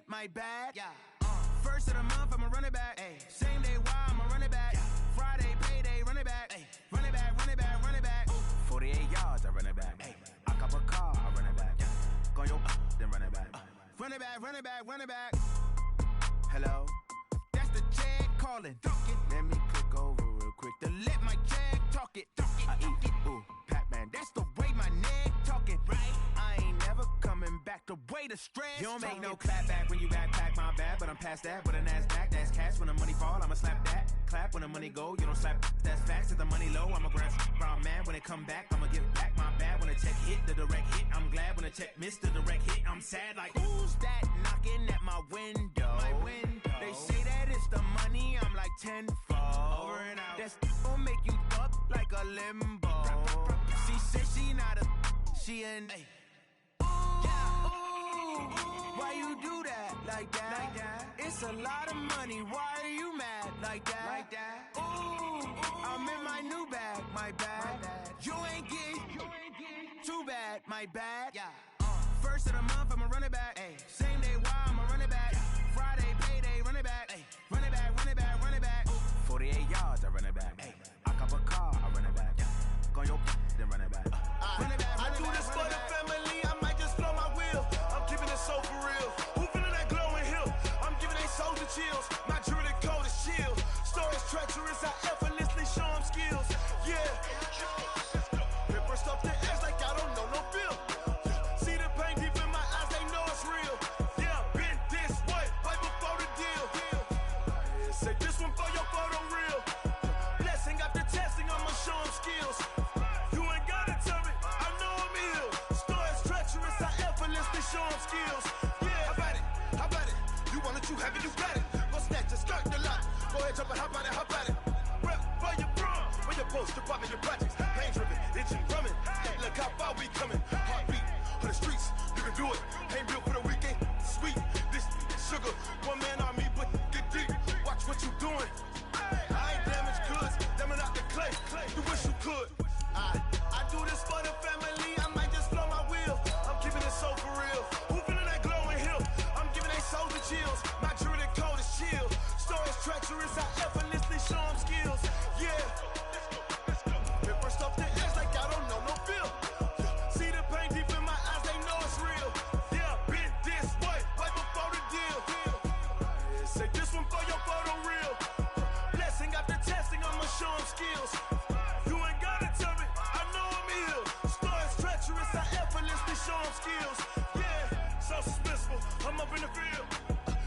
my bad. Yeah. First of the month, I'ma run it back. Ay. Same day, why I'ma run it back. Yeah. Friday, payday, run it back. Ay. Run it back, run it back, run it back. 48 yards, I run it back. Ay. I cop a car, I run it back. Yeah. Go your then run it back. Run it back, run it back, run it back. Hello? That's the Jag calling. Let me click over real quick to let my Jag talk it. I eat it. Ooh, Pac-Man, that's the way my neck talking. Right? I ain't never coming back the way the stress. You don't make no clap back when you backpack, my bad, but I'm past that. With an ass back, that's cash. When the money fall, I'ma slap that. Clap when the money go, you don't slap. That's facts. If the money low, I'ma grab brown man. When it come back, I'ma give back my bad. When the check hit, the direct hit. I'm glad when the check missed the direct hit. I'm sad like, who's that knocking at my window? My window. They say that it's the money, I'm like tenfold. Over and out. That's gon' make you up like a limbo. She said she not a, she an. Yeah. Ooh, why you do that like that? Like that? It's a lot of money. Why are you mad like that? Like that? Ooh, I'm in my new bag, my bad. You ain't getting too bad, my bad. Yeah. First of the month, I'ma run it back. Ay. Same day, why I'ma run it back. Yeah. Friday, payday, run it back. Ay. Run it back, run it back, run it back. 48 yards, I run it back. Ay. I cop a car, I run it back. Yeah. Go your then run it back. Run it back, run I do this for the family, I might just blow my wheel. I'm keeping it so for real. Who feeling that glowing hill? I'm giving they soldier chills. My jewelry code is chill. Stories treacherous, I effortlessly show them skills. Yeah. Paper stuff the edge like I don't know no feel. See the pain deep in my eyes, they know it's real. Yeah, been this way, way before the deal. Say this one for your photo real. Blessing after testing, I'ma show them skills. You ain't gotta tell me, I know I'm ill. Stories treacherous, I effortlessly show them skills. Yeah, how about it? How about it? You want it, you have it, you got it. Go snatch a skirt the lot. Go ahead, jump it, how about it? How about it? Rep where you from? Where you post, department, your projects. Pain driven, itching, drumming. Hey, look how far we coming. Heartbeat on the streets, you can do it. Ain't built for the weekend. Sweet, this sugar. One man army, but get deep. Watch what you doing. I ain't damaged goods, damn out the clay. You wish you could. I do this for the family. I might just blow my wheel. I'm keeping it so for real. Who feeling that glowing hill? I'm giving they soldier chills. My jewelry code is chill. Stories treacherous, I effortlessly show them skills. Yeah. Paper stuff the edge like I don't know no feel. See the pain deep in my eyes, they know it's real. Yeah, been this way, way before the deal. Say this one for your photo real. Blessing after testing, I'ma show them skills. You ain't gotta tell me, I know I'm ill. Stories treacherous, I effortlessly show them skills. Yeah, so suspenseful, I'm up in the field.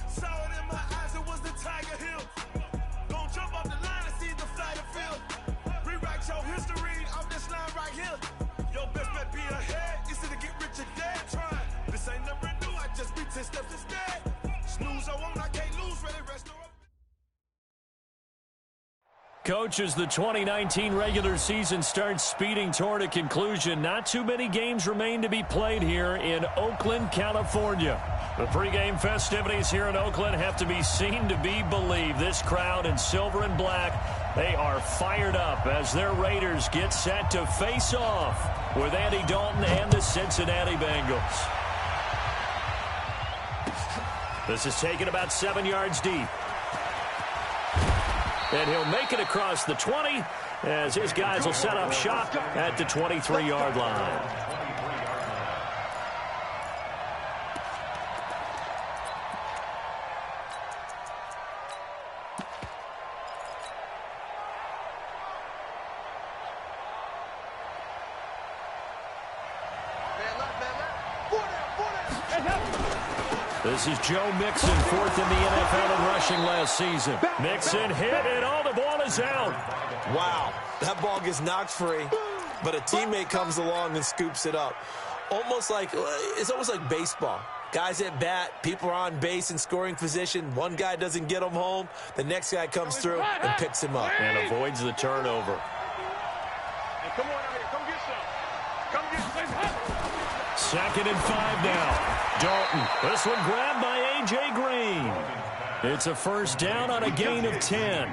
Saw it in my eyes, it was the Tiger Hill. Don't jump off the line and see the fly the field. Rewrite your history off this line right here. Your best bet be ahead, easy to get rich or dead. Try, this ain't never new, I just be 10 steps instead. Snooze, I won't, I can't lose, ready, rest, Coach, as the 2019 regular season starts speeding toward a conclusion, not too many games remain to be played here in Oakland, California. The pregame festivities here in Oakland have to be seen to be believed. This crowd in silver and black, they are fired up as their Raiders get set to face off with Andy Dalton and the Cincinnati Bengals. This is taken about 7 yards deep. And he'll make it across the 20 as his guys will set up shop at the 23-yard line. This is Joe Mixon, fourth in the NFL in rushing last season. Mixon hit, and all the ball is out. Wow, that ball gets knocked free, but a teammate comes along and scoops it up. It's almost like baseball. Guys at bat, people are on base in scoring position. One guy doesn't get him home. The next guy comes through and picks him up. And avoids the turnover. Hey, come on out here. Come get some. Come get some. 2nd and 5 now. Dalton. This one grabbed by A.J. Green. It's a first down on a gain of 10.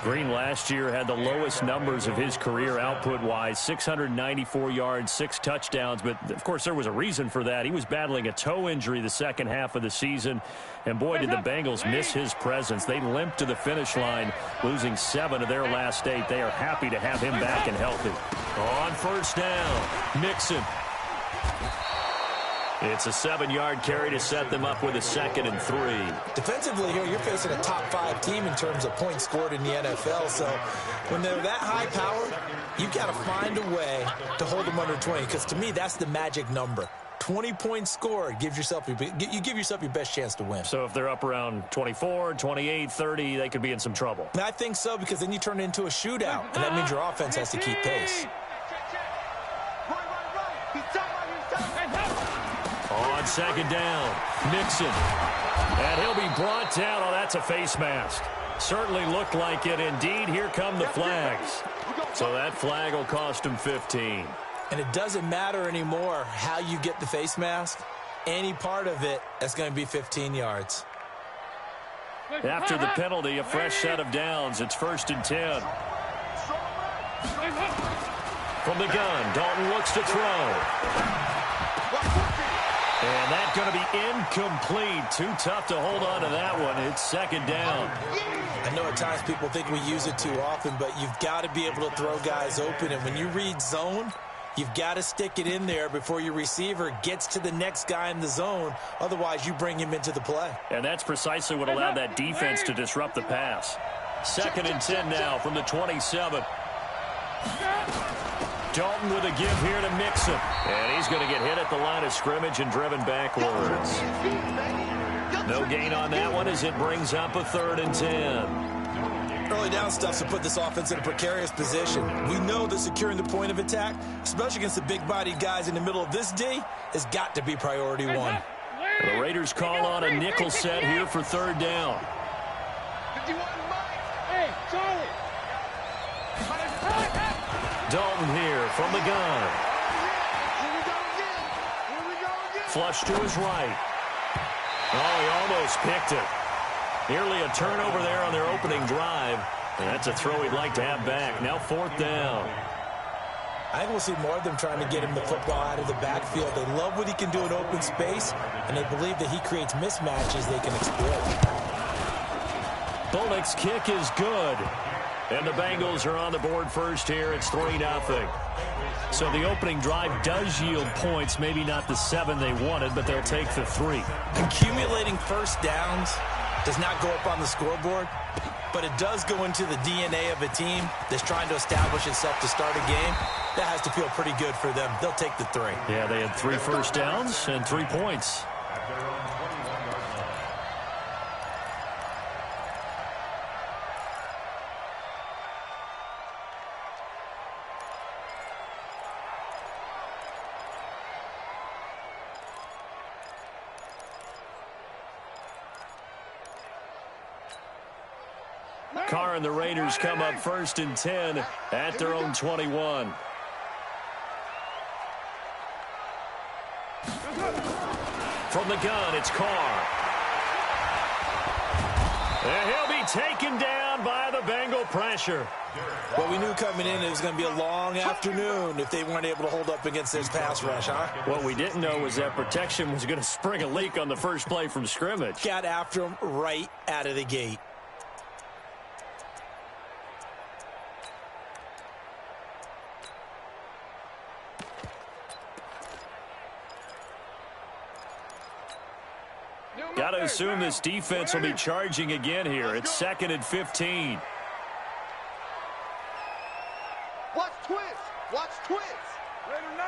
Green last year had the lowest numbers of his career output-wise, 694 yards, 6 touchdowns. But, of course, there was a reason for that. He was battling a toe injury the second half of the season. And, boy, did the Bengals miss his presence. They limped to the finish line, losing 7 of their last 8. They are happy to have him back and healthy. On first down, Mixon. It's a 7-yard carry to set them up with a 2nd and 3. Defensively here, you're facing a top 5 team in terms of points scored in the NFL. So when they're that high power, you've got to find a way to hold them under 20. Because to me, that's the magic number. 20 points scored gives yourself you give yourself your best chance to win. So if they're up around 24, 28, 30, they could be in some trouble. I think so, because then you turn it into a shootout, and that means your offense has to keep pace. On 2nd down, Mixon. And he'll be brought down. Oh, that's a face mask. Certainly looked like it. Indeed, here come the flags. So that flag will cost him 15. And it doesn't matter anymore how you get the face mask. Any part of it, that's going to be 15 yards. After the penalty, a fresh set of downs. It's 1st and 10. From the gun, Dalton looks to throw. And that's going to be incomplete. Too tough to hold on to that one. It's 2nd down. I know at times people think we use it too often, but you've got to be able to throw guys open. And when you read zone, you've got to stick it in there before your receiver gets to the next guy in the zone. Otherwise, you bring him into the play. And that's precisely what allowed that defense to disrupt the pass. 2nd and 10 now from the 27. Dalton with a give here to Mixon. And he's going to get hit at the line of scrimmage and driven backwards. No gain on that one as it brings up a 3rd and 10. Early down stuff to put this offense in a precarious position. We know that securing the point of attack, especially against the big-bodied guys in the middle of this D, has got to be priority 1. The Raiders call on a nickel set here for 3rd down. Dalton here from the gun. Flush to his right. Oh, he almost picked it. Nearly a turnover there on their opening drive. And that's a throw he'd like to have back. Now 4th down. I think we'll see more of them trying to get him the football out of the backfield. They love what he can do in open space, and they believe that he creates mismatches they can exploit. Bullock's kick is good. And the Bengals are on the board first here. It's 3-0. So the opening drive does yield points. Maybe not the 7 they wanted, but they'll take the 3. Accumulating first downs does not go up on the scoreboard, but it does go into the DNA of a team that's trying to establish itself to start a game. That has to feel pretty good for them. They'll take the 3. Yeah, they had 3 first downs and 3 points. Carr and the Raiders come up 1st and 10 at their own 21. From the gun, it's Carr. And he'll be taken down by the Bengal pressure. Well, we knew coming in it was going to be a long afternoon if they weren't able to hold up against this pass rush, huh? What we didn't know was that protection was going to spring a leak on the first play from scrimmage. Got after him right out of the gate. Got to assume this defense will be charging again here. It's 2nd and 15. Watch twist. Watch twist. Raider 9.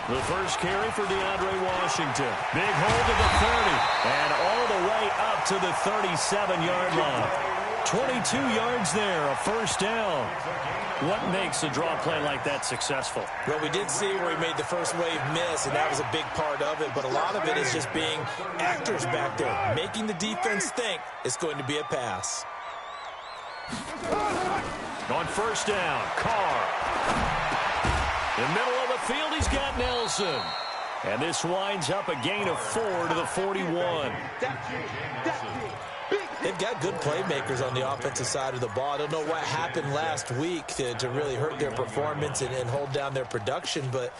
The first carry for DeAndre Washington. Big hold to the 30. And all the way up to the 37-yard line. 22 yards there, a first down. What makes a draw play like that successful? Well, we did see where he made the first wave miss, and that was a big part of it. But a lot of it is just being actors back there, making the defense think it's going to be a pass. On first down, Carr. In the middle of the field, he's got Nelson. And this winds up a gain of 4 to the 41. They've got good playmakers on the offensive side of the ball. I don't know what happened last week to really hurt their performance and hold down their production, but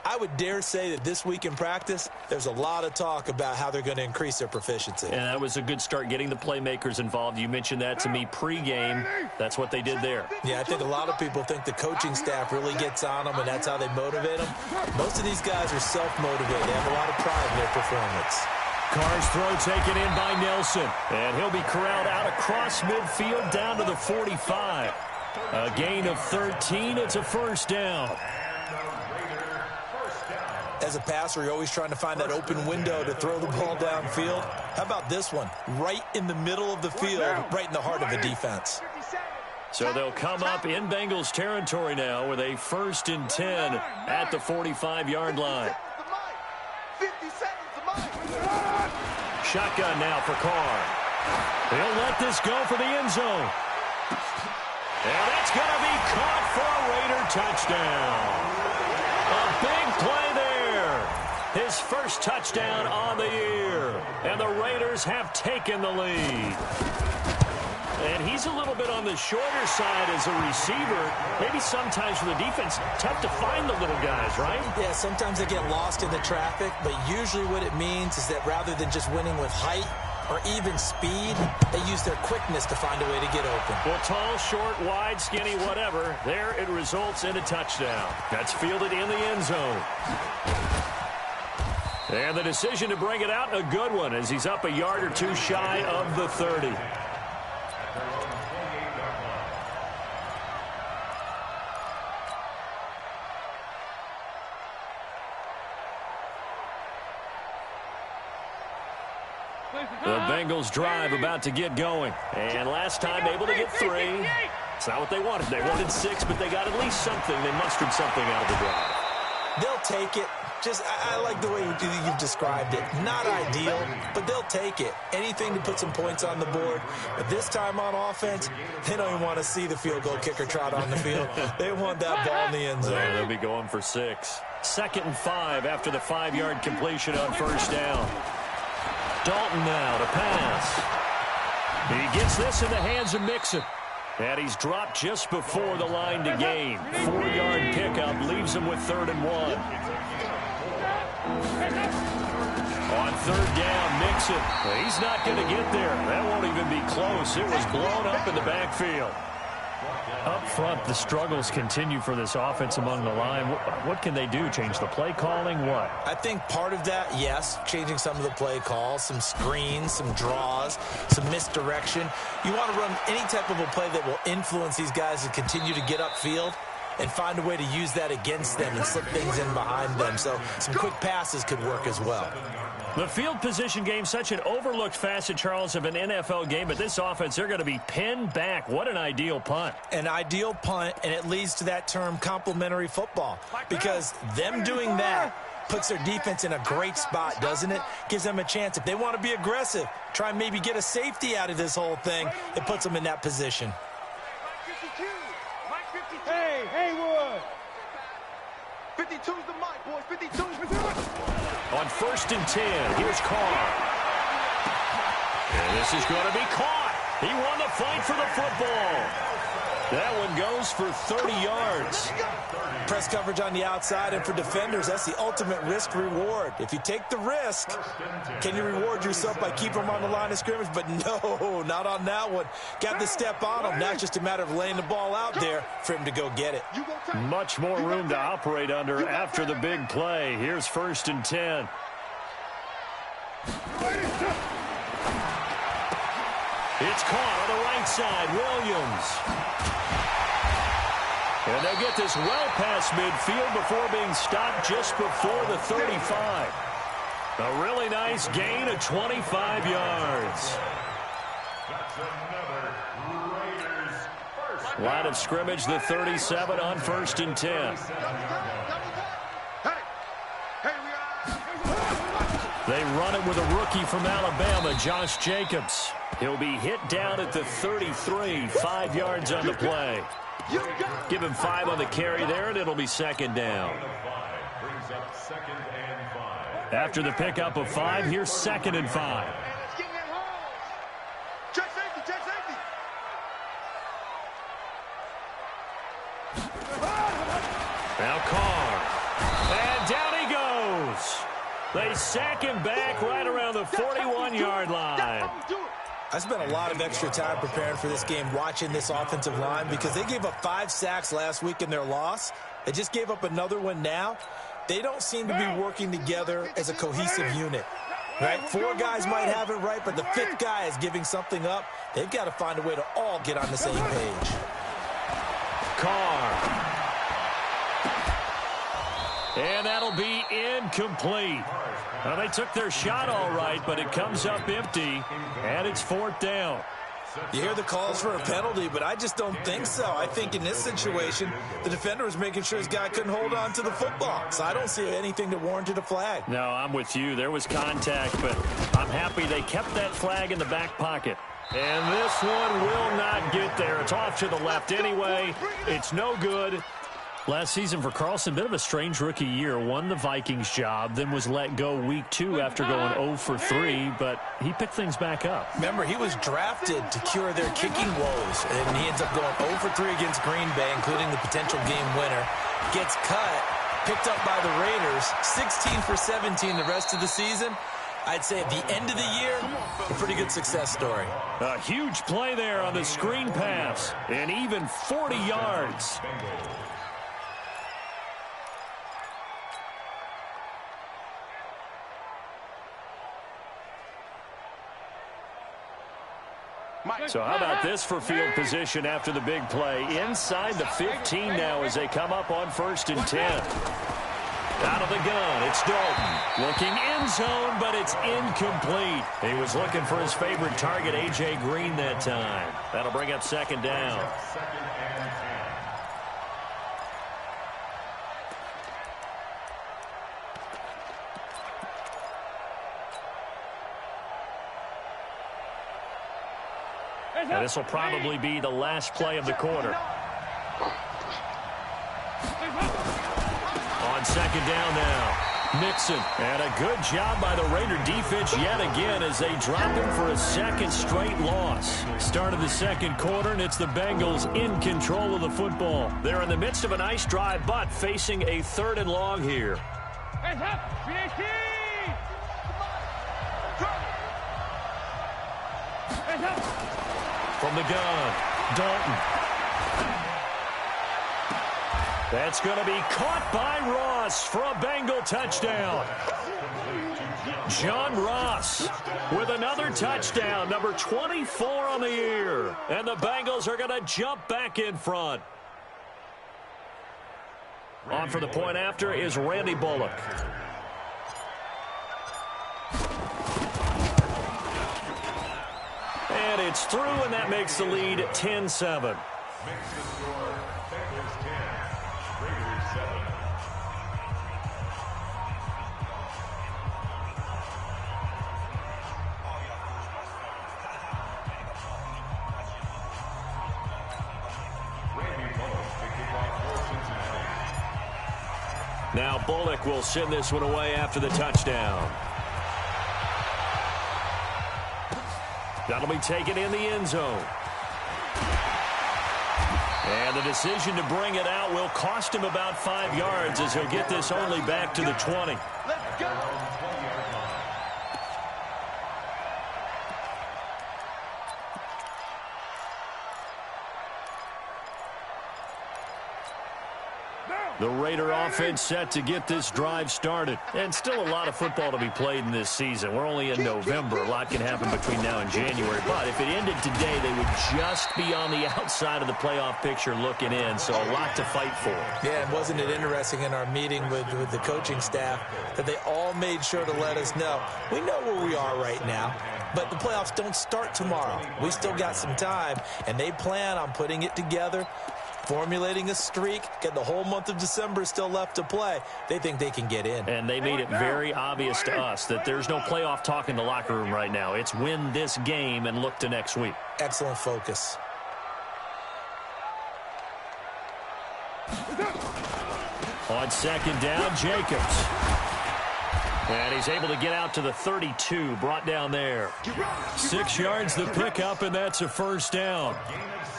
I would dare say that this week in practice, there's a lot of talk about how they're going to increase their proficiency. And that was a good start, getting the playmakers involved. You mentioned that to me pregame. That's what they did there. Yeah, I think a lot of people think the coaching staff really gets on them, and that's how they motivate them. Most of these guys are self-motivated. They have a lot of pride in their performance. Carr's throw taken in by Nelson. And he'll be corralled out across midfield down to the 45. A gain of 13. It's a first down. As a passer, you're always trying to find that open window to throw the ball downfield. How about this one? Right in the middle of the field, right in the heart of the defense. So they'll come up in Bengals territory now with a 1st and 10 at the 45-yard line. Shotgun now for Carr. He'll let this go for the end zone. And that's going to be caught for a Raider touchdown. A big play there. His first touchdown on the year. And the Raiders have taken the lead. And he's a little bit on the shorter side as a receiver. Maybe sometimes for the defense, tough to find the little guys, right? Yeah, sometimes they get lost in the traffic, but usually what it means is that rather than just winning with height or even speed, they use their quickness to find a way to get open. Well, tall, short, wide, skinny, whatever, there it results in a touchdown. That's fielded in the end zone. And the decision to bring it out, a good one, as he's up a yard or two shy of the 30. The Bengals drive about to get going. And last time able to get 3. It's not what they wanted. They wanted 6, but they got at least something. They mustered something out of the drive. They'll take it. I like the way you've described it. Not ideal, but they'll take it. Anything to put some points on the board. But this time on offense, they don't even want to see the field goal kicker trot on the field. They want that ball in the end zone. They'll be going for 6. 2nd and 5 after the 5-yard completion on first down. Dalton now to pass. He gets this in the hands of Mixon. And he's dropped just before the line to gain. 4-yard pickup leaves him with 3rd and 1. On 3rd down, Mixon. He's not going to get there. That won't even be close. It was blown up in the backfield. Up front, the struggles continue for this offense among the line. What can they do? Change the play calling? What? I think part of that, yes, changing some of the play calls, some screens, some draws, some misdirection. You want to run any type of a play that will influence these guys to continue to get upfield and find a way to use that against them and slip things in behind them. So some quick passes could work as well. The field position game, such an overlooked facet, Charles, of an NFL game, but this offense, they're going to be pinned back. What an ideal punt. An ideal punt, and it leads to that term complementary football, because them doing that puts their defense in a great spot, doesn't it? Gives them a chance. If they want to be aggressive, try and maybe get a safety out of this whole thing, it puts them in that position. Hey, Haywood! 52's the mic, boys. 52's on 1st and 10, here's Carr. And this is going to be caught. He won the fight for the football. That one goes for 30 yards. Press coverage on the outside, and for defenders, that's the ultimate risk-reward. If you take the risk, can you reward yourself by keeping them on the line of scrimmage? But no, not on that one. Got to step on him. Now it's just a matter of laying the ball out there for him to go get it. Much more room to operate under after the big play. Here's 1st and 10. It's caught on the right side. Williams. And they'll get this well past midfield before being stopped just before the 35. A really nice gain of 25 yards. Line of scrimmage, the 37 on 1st and 10. They run it with a rookie from Alabama, Josh Jacobs. He'll be hit down at the 33, 5 yards on the play. Give him 5 on the carry there, and it'll be 2nd down. After the pickup of 5, here's 2nd and 5. Let's get in that hole. Check safety, check safety. Now Carr. And down he goes. They sack him back right around the 41-yard line. I spent a lot of extra time preparing for this game watching this offensive line because they gave up 5 sacks last week in their loss. They just gave up another one now. They don't seem to be working together as a cohesive unit. Right? 4 guys might have it right, but the 5th guy is giving something up. They've got to find a way to all get on the same page. Carr. And that'll be incomplete. Now, they took their shot all right, but it comes up empty, and it's 4th down. You hear the calls for a penalty, but I just don't think so. I think in this situation, the defender was making sure his guy couldn't hold on to the football. So I don't see anything that warranted a flag. No, I'm with you. There was contact, but I'm happy they kept that flag in the back pocket. And this one will not get there. It's off to the left anyway. It's no good. Last season for Carlson, bit of a strange rookie year. Won the Vikings job, then was let go week 2 after going 0 for 3, but he picked things back up. Remember, he was drafted to cure their kicking woes, and he ends up going 0 for 3 against Green Bay, including the potential game winner. Gets cut, picked up by the Raiders, 16 for 17 the rest of the season. I'd say at the end of the year, a pretty good success story. A huge play there on the screen pass, and even 40 yards. So how about this for field position after the big play? Inside the 15 now as they come up on 1st and 10. Out of the gun, it's Dalton. Looking end zone, but it's incomplete. He was looking for his favorite target, A.J. Green, that time. That'll bring up 2nd down. Now, this will probably be the last play of the quarter. On 2nd down now, Mixon. And a good job by the Raider defense yet again as they drop him for a 2nd straight loss. Start of the 2nd quarter, and it's the Bengals in control of the football. They're in the midst of a nice drive, but facing a 3rd and long here. From the gun, Dalton. That's going to be caught by Ross for a Bengal touchdown. John Ross with another touchdown, number 24 on the year. And the Bengals are going to jump back in front. On for the point after is Randy Bullock. And it's through, and that makes the lead 10-7. Now Bullock will send this one away after the touchdown. That'll be taken in the end zone. And the decision to bring it out will cost him about 5 yards as he'll get this only back to the 20. Let's go. The Raider offense set to get this drive started. And still a lot of football to be played in this season. We're only in November. A lot can happen between now and January. But if it ended today, they would just be on the outside of the playoff picture looking in. So a lot to fight for. Yeah, and wasn't it interesting in our meeting with the coaching staff that they all made sure to let us know, we know where we are right now, but the playoffs don't start tomorrow. We still got some time, and they plan on putting it together, formulating a streak, getting the whole month of December still left to play. They think they can get in. And they made it very obvious to us that there's no playoff talk in the locker room right now. It's win this game and look to next week. Excellent focus. On On second down, Jacobs. And he's able to get out to the 32, brought down there. 6 yards the pickup, and that's a first down.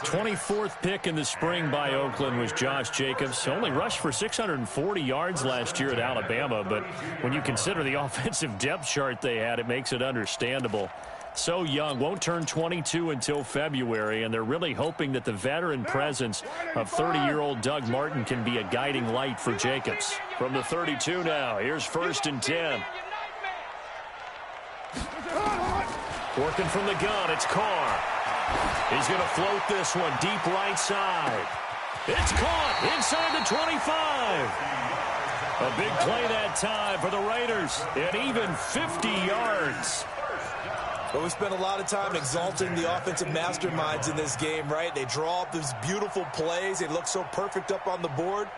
24th pick in the spring by Oakland was Josh Jacobs. Only rushed for 640 yards last year at Alabama, but when you consider the offensive depth chart they had, it makes it understandable. So young, won't turn 22 until February, and they're really hoping that the veteran presence of 30-year-old Doug Martin can be a guiding light for Jacobs. From the 32 now, here's 1st and 10. Working from the gun, it's Carr. He's going to float this one deep right side. It's caught inside the 25. A big play that time for the Raiders, and even 50 yards. But we spent a lot of time exalting the offensive masterminds in this game, right? They draw up these beautiful plays. They look so perfect up on the board.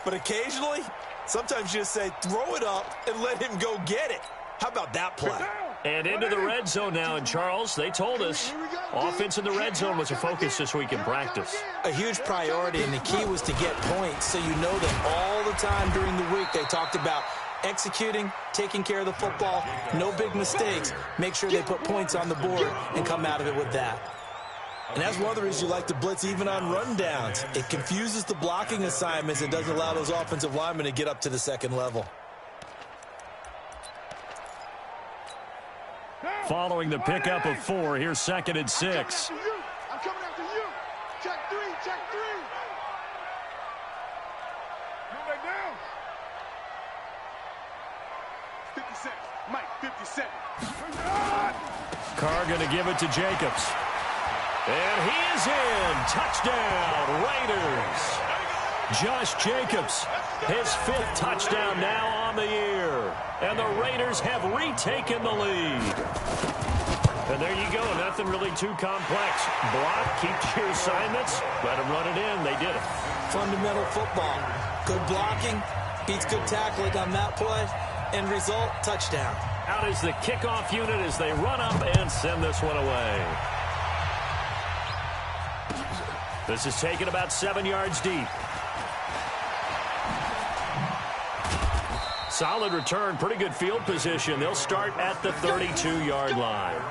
But occasionally, sometimes you just say, throw it up and let him go get it. How about that play? And into the red zone now. And, Charles, they told us offense in the red zone was a focus this week in practice. A huge priority, and the key was to get points. So you know that all the time during the week they talked about executing, taking care of the football, no big mistakes. Make sure they put points on the board and come out of it with that. And that's one of the reasons you like to blitz even on rundowns. It confuses the blocking assignments and doesn't allow those offensive linemen to get up to the second level. Following the pickup of 4, here's 2nd and 6. I'm coming after you. Check 3, check 3. Move back down. 50 seconds. Mike, 50 seconds. Carr going to give it to Jacobs. And he is in. Touchdown, Raiders. Josh Jacobs, his 5th touchdown now on the year. And the Raiders have retaken the lead. And there you go. Nothing really too complex. Block, keep to your assignments, let them run it in. They did it. Fundamental football. Good blocking beats good tackling on that play. End result, touchdown. Out is the kickoff unit as they run up and send this one away. This is taken about 7 yards deep. Solid return, pretty good field position. They'll start at the 32-yard line.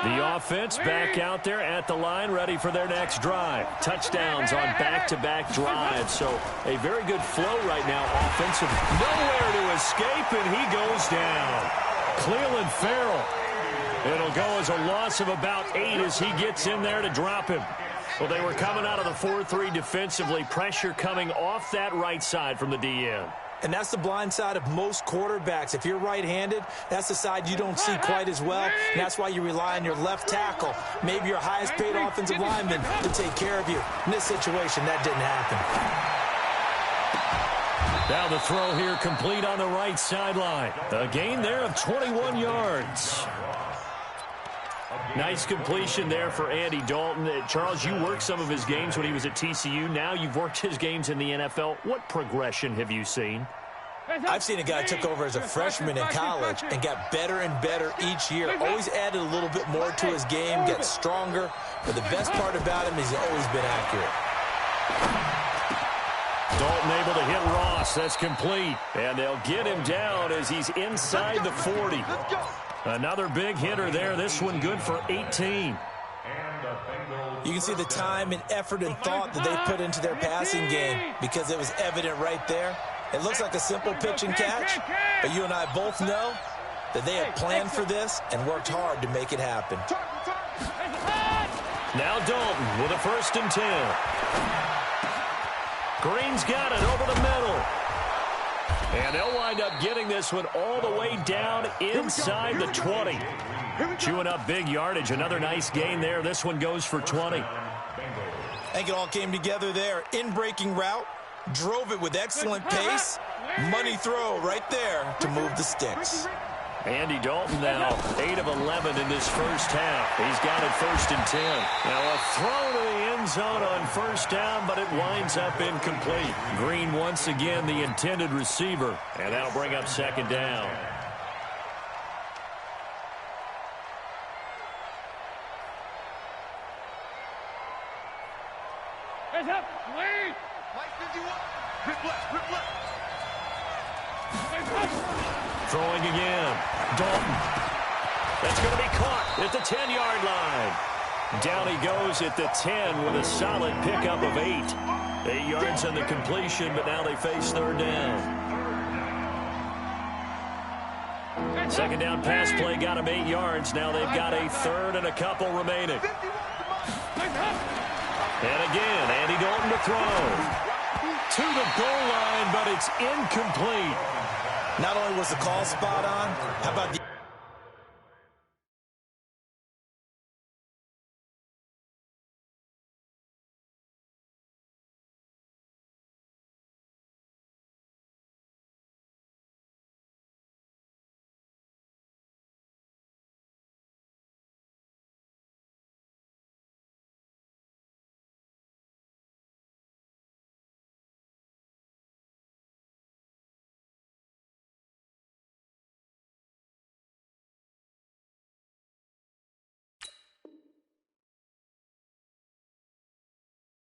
The offense back out there at the line, ready for their next drive. Touchdowns on back-to-back drives. So a very good flow right now offensive. Nowhere to escape, and he goes down. Cleveland Farrell. It'll go as a loss of about 8 as he gets in there to drop him. Well, they were coming out of the 4-3 defensively. Pressure coming off that right side from the DN. And that's the blind side of most quarterbacks. If you're right-handed, that's the side you don't see quite as well. And that's why you rely on your left tackle, maybe your highest-paid offensive lineman, to take care of you. In this situation, that didn't happen. Now the throw here complete on the right sideline. A gain there of 21 yards. Nice completion there for Andy Dalton. Charles, you worked some of his games when he was at TCU. Now you've worked his games in the NFL. What progression have you seen? I've seen a guy took over as a freshman in college and got better and better each year. Always added a little bit more to his game, gets stronger. But the best part about him is he's always been accurate. Dalton able to hit Ross. That's complete. And they'll get him down as he's inside the 40. Another big hitter there. This one good for 18. You can see the time and effort and thought that they put into their passing game because it was evident right there. It looks like a simple pitch and catch, but you and I both know that they had planned for this and worked hard to make it happen. Now Dalton with a 1st and 10. Green's got it over the middle. And they'll wind up getting this one all the way down inside the 20. Chewing up big yardage. Another nice gain there. This one goes for 20. I think it all came together there. In-breaking route. Drove it with excellent pace. Money throw right there to move the sticks. Andy Dalton now 8 of 11 in this first half. He's got it 1st and 10. Now a throw to the end zone on 1st down, but it winds up incomplete. Green once again the intended receiver, and that'll bring up 2nd down. Throwing again. Dalton. That's going to be caught at the 10-yard line. Down he goes at the 10 with a solid pickup of 8. 8 yards on the completion, but now they face third down. Second down pass play got him 8 yards. Now they've got a third and a couple remaining. And again, Andy Dalton to throw. To the goal line, but it's incomplete. Not only was the call spot on, how about the...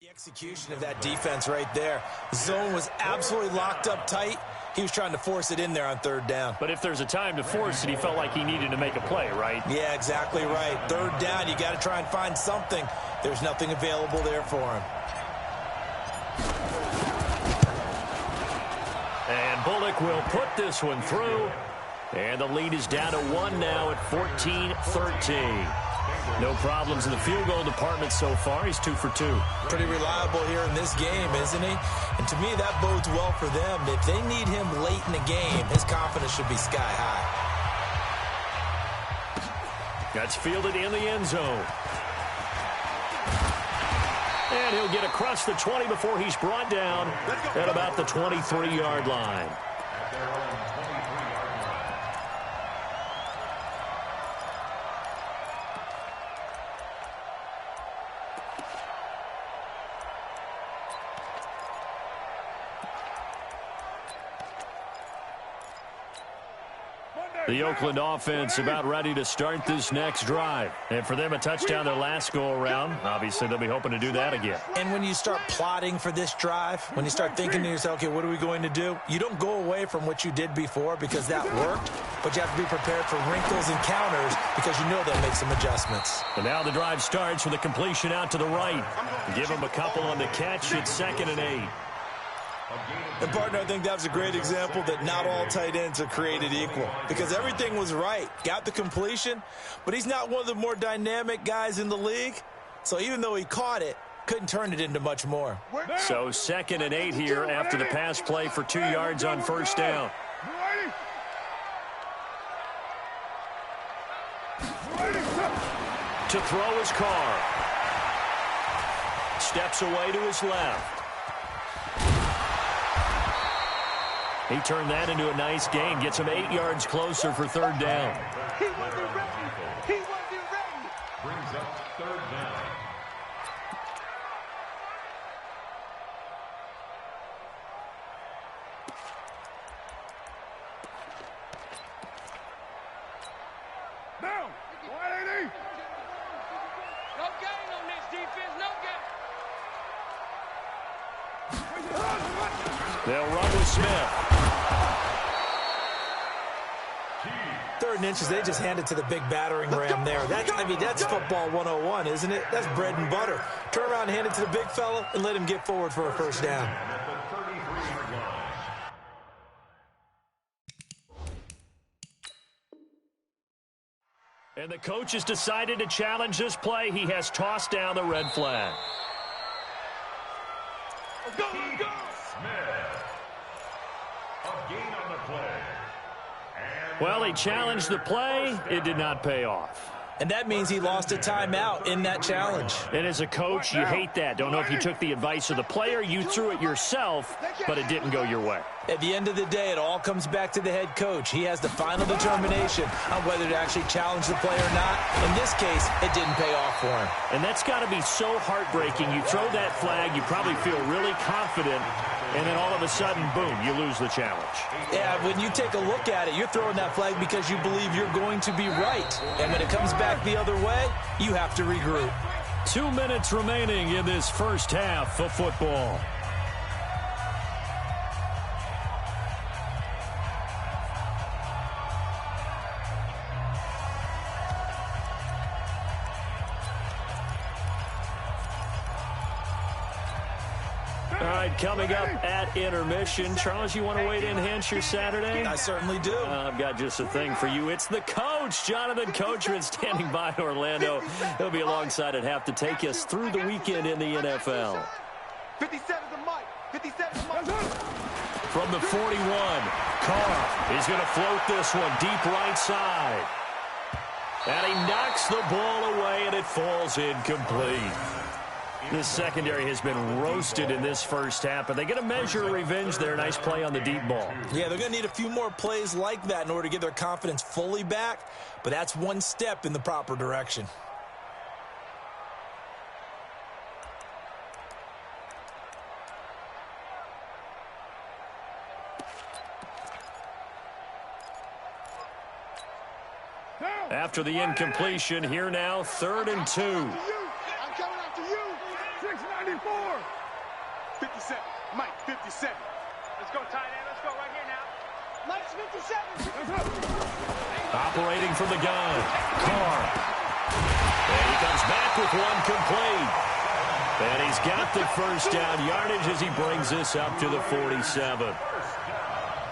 The execution of that defense right there. The zone was absolutely locked up tight. He was trying to force it in there on third down. But if there's a time to force it, he felt like he needed to make a play, right? Yeah, exactly right. Third down, you got to try and find something. There's nothing available there for him. And Bullock will put this one through. And the lead is down to 1 now at 14-13. No problems in the field goal department so far. He's 2 for 2. Pretty reliable here in this game, isn't he? And to me, that bodes well for them. If they need him late in the game, his confidence should be sky high. That's fielded in the end zone. And he'll get across the 20 before he's brought down at about the 23-yard line. The Oakland offense about ready to start this next drive. And for them, a touchdown their last go-around. Obviously, they'll be hoping to do that again. And when you start plotting for this drive, when you start thinking to yourself, okay, what are we going to do? You don't go away from what you did before because that worked, but you have to be prepared for wrinkles and counters because you know they'll make some adjustments. And now the drive starts with a completion out to the right. Give him a couple on the catch. It's 2nd and 8. And, partner, I think that was a great example that not all tight ends are created equal because everything was right. Got the completion, but he's not one of the more dynamic guys in the league. So even though he caught it, couldn't turn it into much more. So 2nd and 8 here after the pass play for 2 yards on first down. To throw his car. Steps away to his left. He turned that into a nice gain. Gets him 8 yards closer for third down. He wasn't ready. He wasn't ready. Brings up third down. Now, 180. No gain on this defense. No gain. They'll run with Smith. 3rd and inches, they just hand it to the big battering ram there. That's football 101, isn't it? That's bread and butter. Turn around, hand it to the big fella, and let him get forward for a first down. And the coach has decided to challenge this play. He has tossed down the red flag. Go, go! Smith. A gain on the play. Well, he challenged the play. It did not pay off. And that means he lost a timeout in that challenge. And as a coach, you hate that. Don't know if you took the advice of the player. You threw it yourself, but it didn't go your way. At the end of the day, it all comes back to the head coach. He has the final determination on whether to actually challenge the play or not. In this case, it didn't pay off for him. And that's got to be so heartbreaking. You throw that flag, you probably feel really confident, and then all of a sudden, boom, you lose the challenge. Yeah, when you take a look at it, you're throwing that flag because you believe you're going to be right. And when it comes back the other way, you have to regroup. 2 minutes remaining in this first half of football. All right, coming up at intermission. Charles, you want to wait in, enhance your Saturday? I certainly do. I've got just a thing for you. It's the coach, Jonathan Coachman, standing by in Orlando. He'll be alongside at half to take us through the weekend in the NFL. 57's the mic. 57's the mic. From the 41, Carr is going to float this one deep right side. And he knocks the ball away, and it falls incomplete. This secondary has been roasted in this first half, but they get a measure of revenge there. Nice play on the deep ball. Yeah, they're going to need a few more plays like that in order to get their confidence fully back, but that's one step in the proper direction. After the incompletion, here now, 3rd and 2. I'm coming after you. 694. 57. Mike, 57. Let's go, tight end. Let's go right here now. Mike's 57. Operating from the gun, Carr. And he comes back with one complete. And he's got the first down yardage as he brings this up to the 47.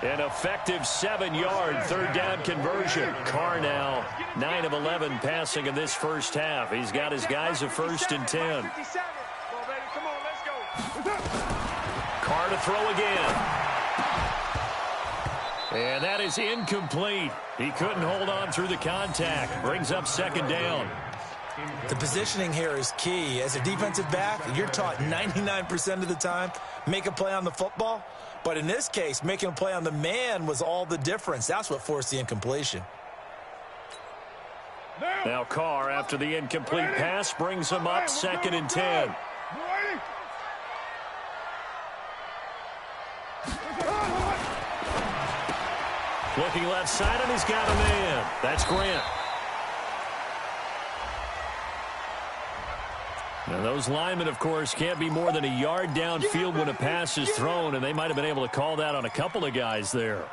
An effective 7-yard third down conversion. Carr now 9 of 11 passing in this first half. He's got his guys a 1st and 10. Carr to throw again. And that is incomplete. He couldn't hold on through the contact. Brings up 2nd down. The positioning here is key. As a defensive back, you're taught 99% of the time, make a play on the football. But in this case, making a play on the man was all the difference. That's what forced the incompletion. Now Carr, after the incomplete pass, brings him up 2nd and 10. Looking left side, and he's got a man. That's Grant. Now, those linemen, of course, can't be more than a yard downfield when a pass is thrown, and they might have been able to call that on a couple of guys there.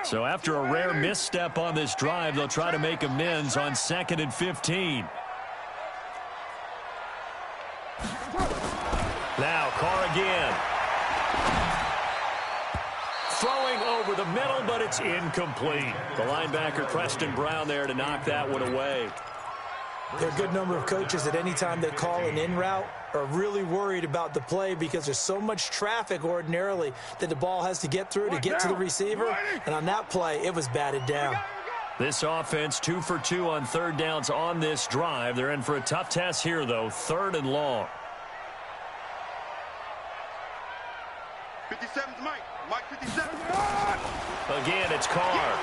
So after a rare misstep on this drive, they'll try to make amends on 2nd and 15. Now, Carr again. Throwing over the middle, but it's incomplete. The linebacker, Preston Brown, there to knock that one away. There are a good number of coaches at any time they call an in route are really worried about the play because there's so much traffic ordinarily that the ball has to get through to get to the receiver. And on that play, it was batted down. This offense 2 for 2 on 3rd downs on this drive. They're in for a tough test here, though. 3rd and long. 57's Mike. Mike 57. Again, it's Carr.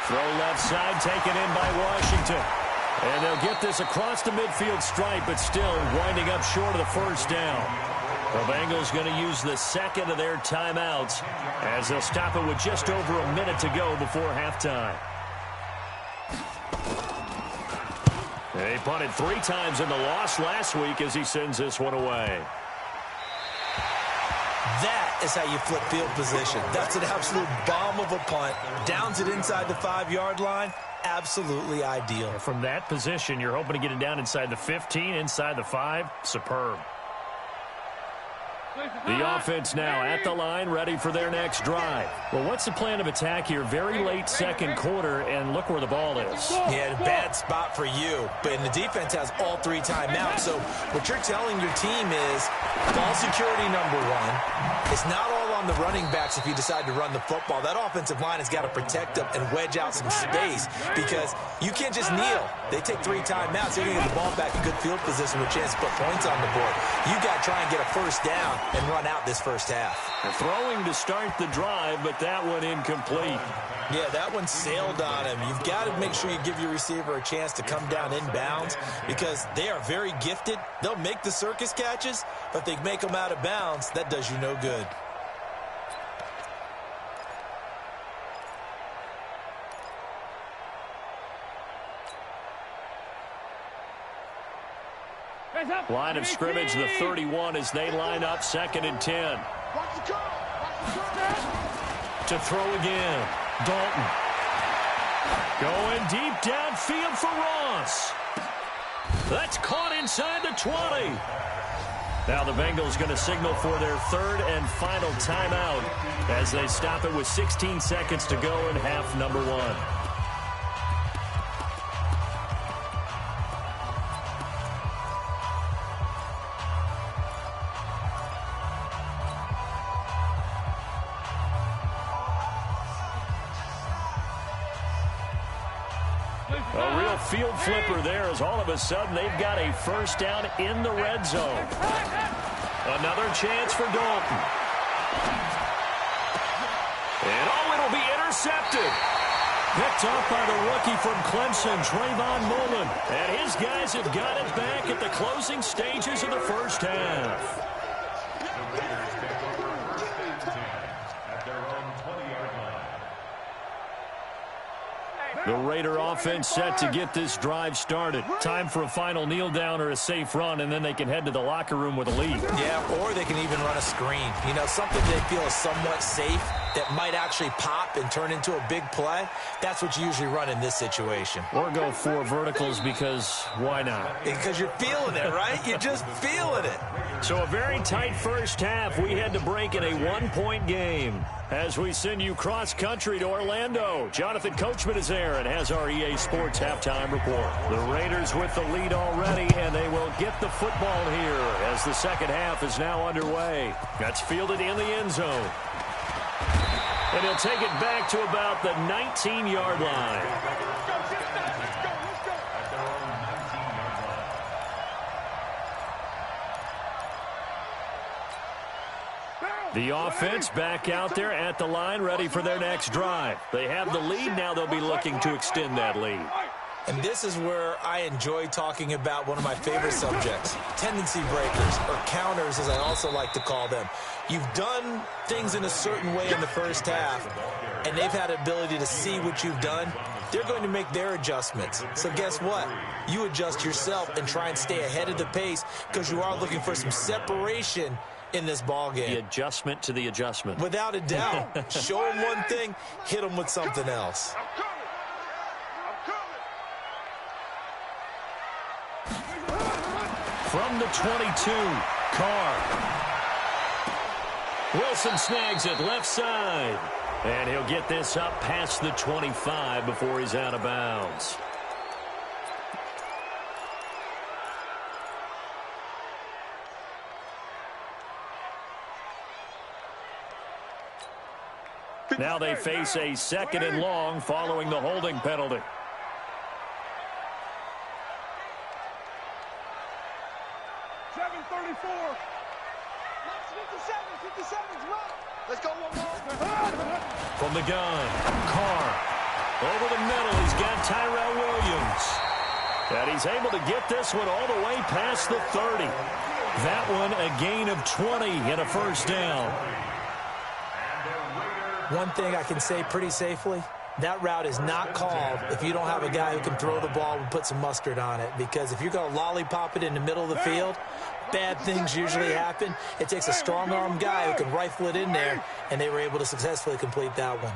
Throw left side, taken in by Washington. And they'll get this across the midfield stripe, but still winding up short of the 1st down. The Bengals going to use the 2nd of their timeouts as they'll stop it with just over a minute to go before halftime. He punted 3 times in the loss last week as he sends this one away. That is how you flip field position. That's an absolute bomb of a punt. Downs it inside the 5-yard line. Absolutely ideal. From that position, you're hoping to get it down inside the 15, inside the 5. Superb. The offense now at the line, ready for their next drive. Well, what's the plan of attack here? Very late 2nd quarter, and look where the ball is. Yeah, a bad spot for you. But the defense has all 3 timeouts. So what you're telling your team is ball security number 1. It's not all on the running backs if you decide to run the football. That offensive line has got to protect them and wedge out some space because you can't just kneel. They take 3 timeouts. They're going to get the ball back in good field position with a chance to put points on the board. You got to try and get a 1st down and run out this first half. They're throwing to start the drive, but that one incomplete. Yeah, that one sailed on him. You've got to make sure you give your receiver a chance to come down inbounds because they are very gifted. They'll make the circus catches, but if they make them out of bounds, that does you no good. Line of scrimmage, the 31, as they line up 2nd and 10. To throw again. Dalton. Going deep downfield for Ross. That's caught inside the 20. Now the Bengals going to signal for their 3rd and final timeout as they stop it with 16 seconds to go in half number 1. A real field flipper there as all of a sudden they've got a first down in the red zone. Another chance for Dalton. And it'll be intercepted. Picked off by the rookie from Clemson, Trayvon Mullen. And his guys have got it back at the closing stages of the first half. The Raider offense set to get this drive started. Time for a final kneel down or a safe run, and then they can head to the locker room with a lead. Yeah, or they can even run a screen. You know, something they feel is somewhat safe that might actually pop and turn into a big play. That's what you usually run in this situation. Or go 4 verticals because why not? Because you're feeling it, right? You're just feeling it. So a very tight first half. We had to break in a 1-point game. As we send you cross-country to Orlando, Jonathan Coachman is there and has our EA Sports halftime report. The Raiders with the lead already, and they will get the football here as the second half is now underway. That's fielded in the end zone. And he'll take it back to about the 19-yard line. The offense back out there at the line, ready for their next drive. They have the lead. Now they'll be looking to extend that lead. And this is where I enjoy talking about one of my favorite subjects, tendency breakers, or counters as I also like to call them. You've done things in a certain way in the first half, and they've had the ability to see what you've done. They're going to make their adjustments. So guess what? You adjust yourself and try and stay ahead of the pace because you are looking for some separation in this ball game. The adjustment to the adjustment. Without a doubt. Show them one thing, hit them with something else. From the 22, Carr. Wilson snags it left side. And he'll get this up past the 25 before he's out of bounds. Now they face a 2nd and long following the holding penalty. From the gun, Carr. Over the middle, he's got Tyrell Williams. And he's able to get this one all the way past the 30. That one a gain of 20 and a first down. One thing I can say pretty safely, that route is not called if you don't have a guy who can throw the ball and put some mustard on it. Because if you're going to lollipop it in the middle of the field, bad things usually happen. It takes a strong-arm guy who can rifle it in there, and they were able to successfully complete that one.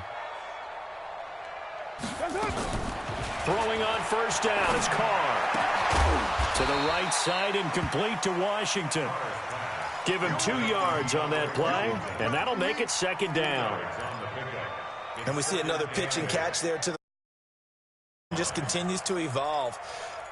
Throwing on first down is Carr. To the right side and complete to Washington. Give him 2 yards on that play, and that'll make it 2nd down. And we see another pitch and catch there to the just continues to evolve.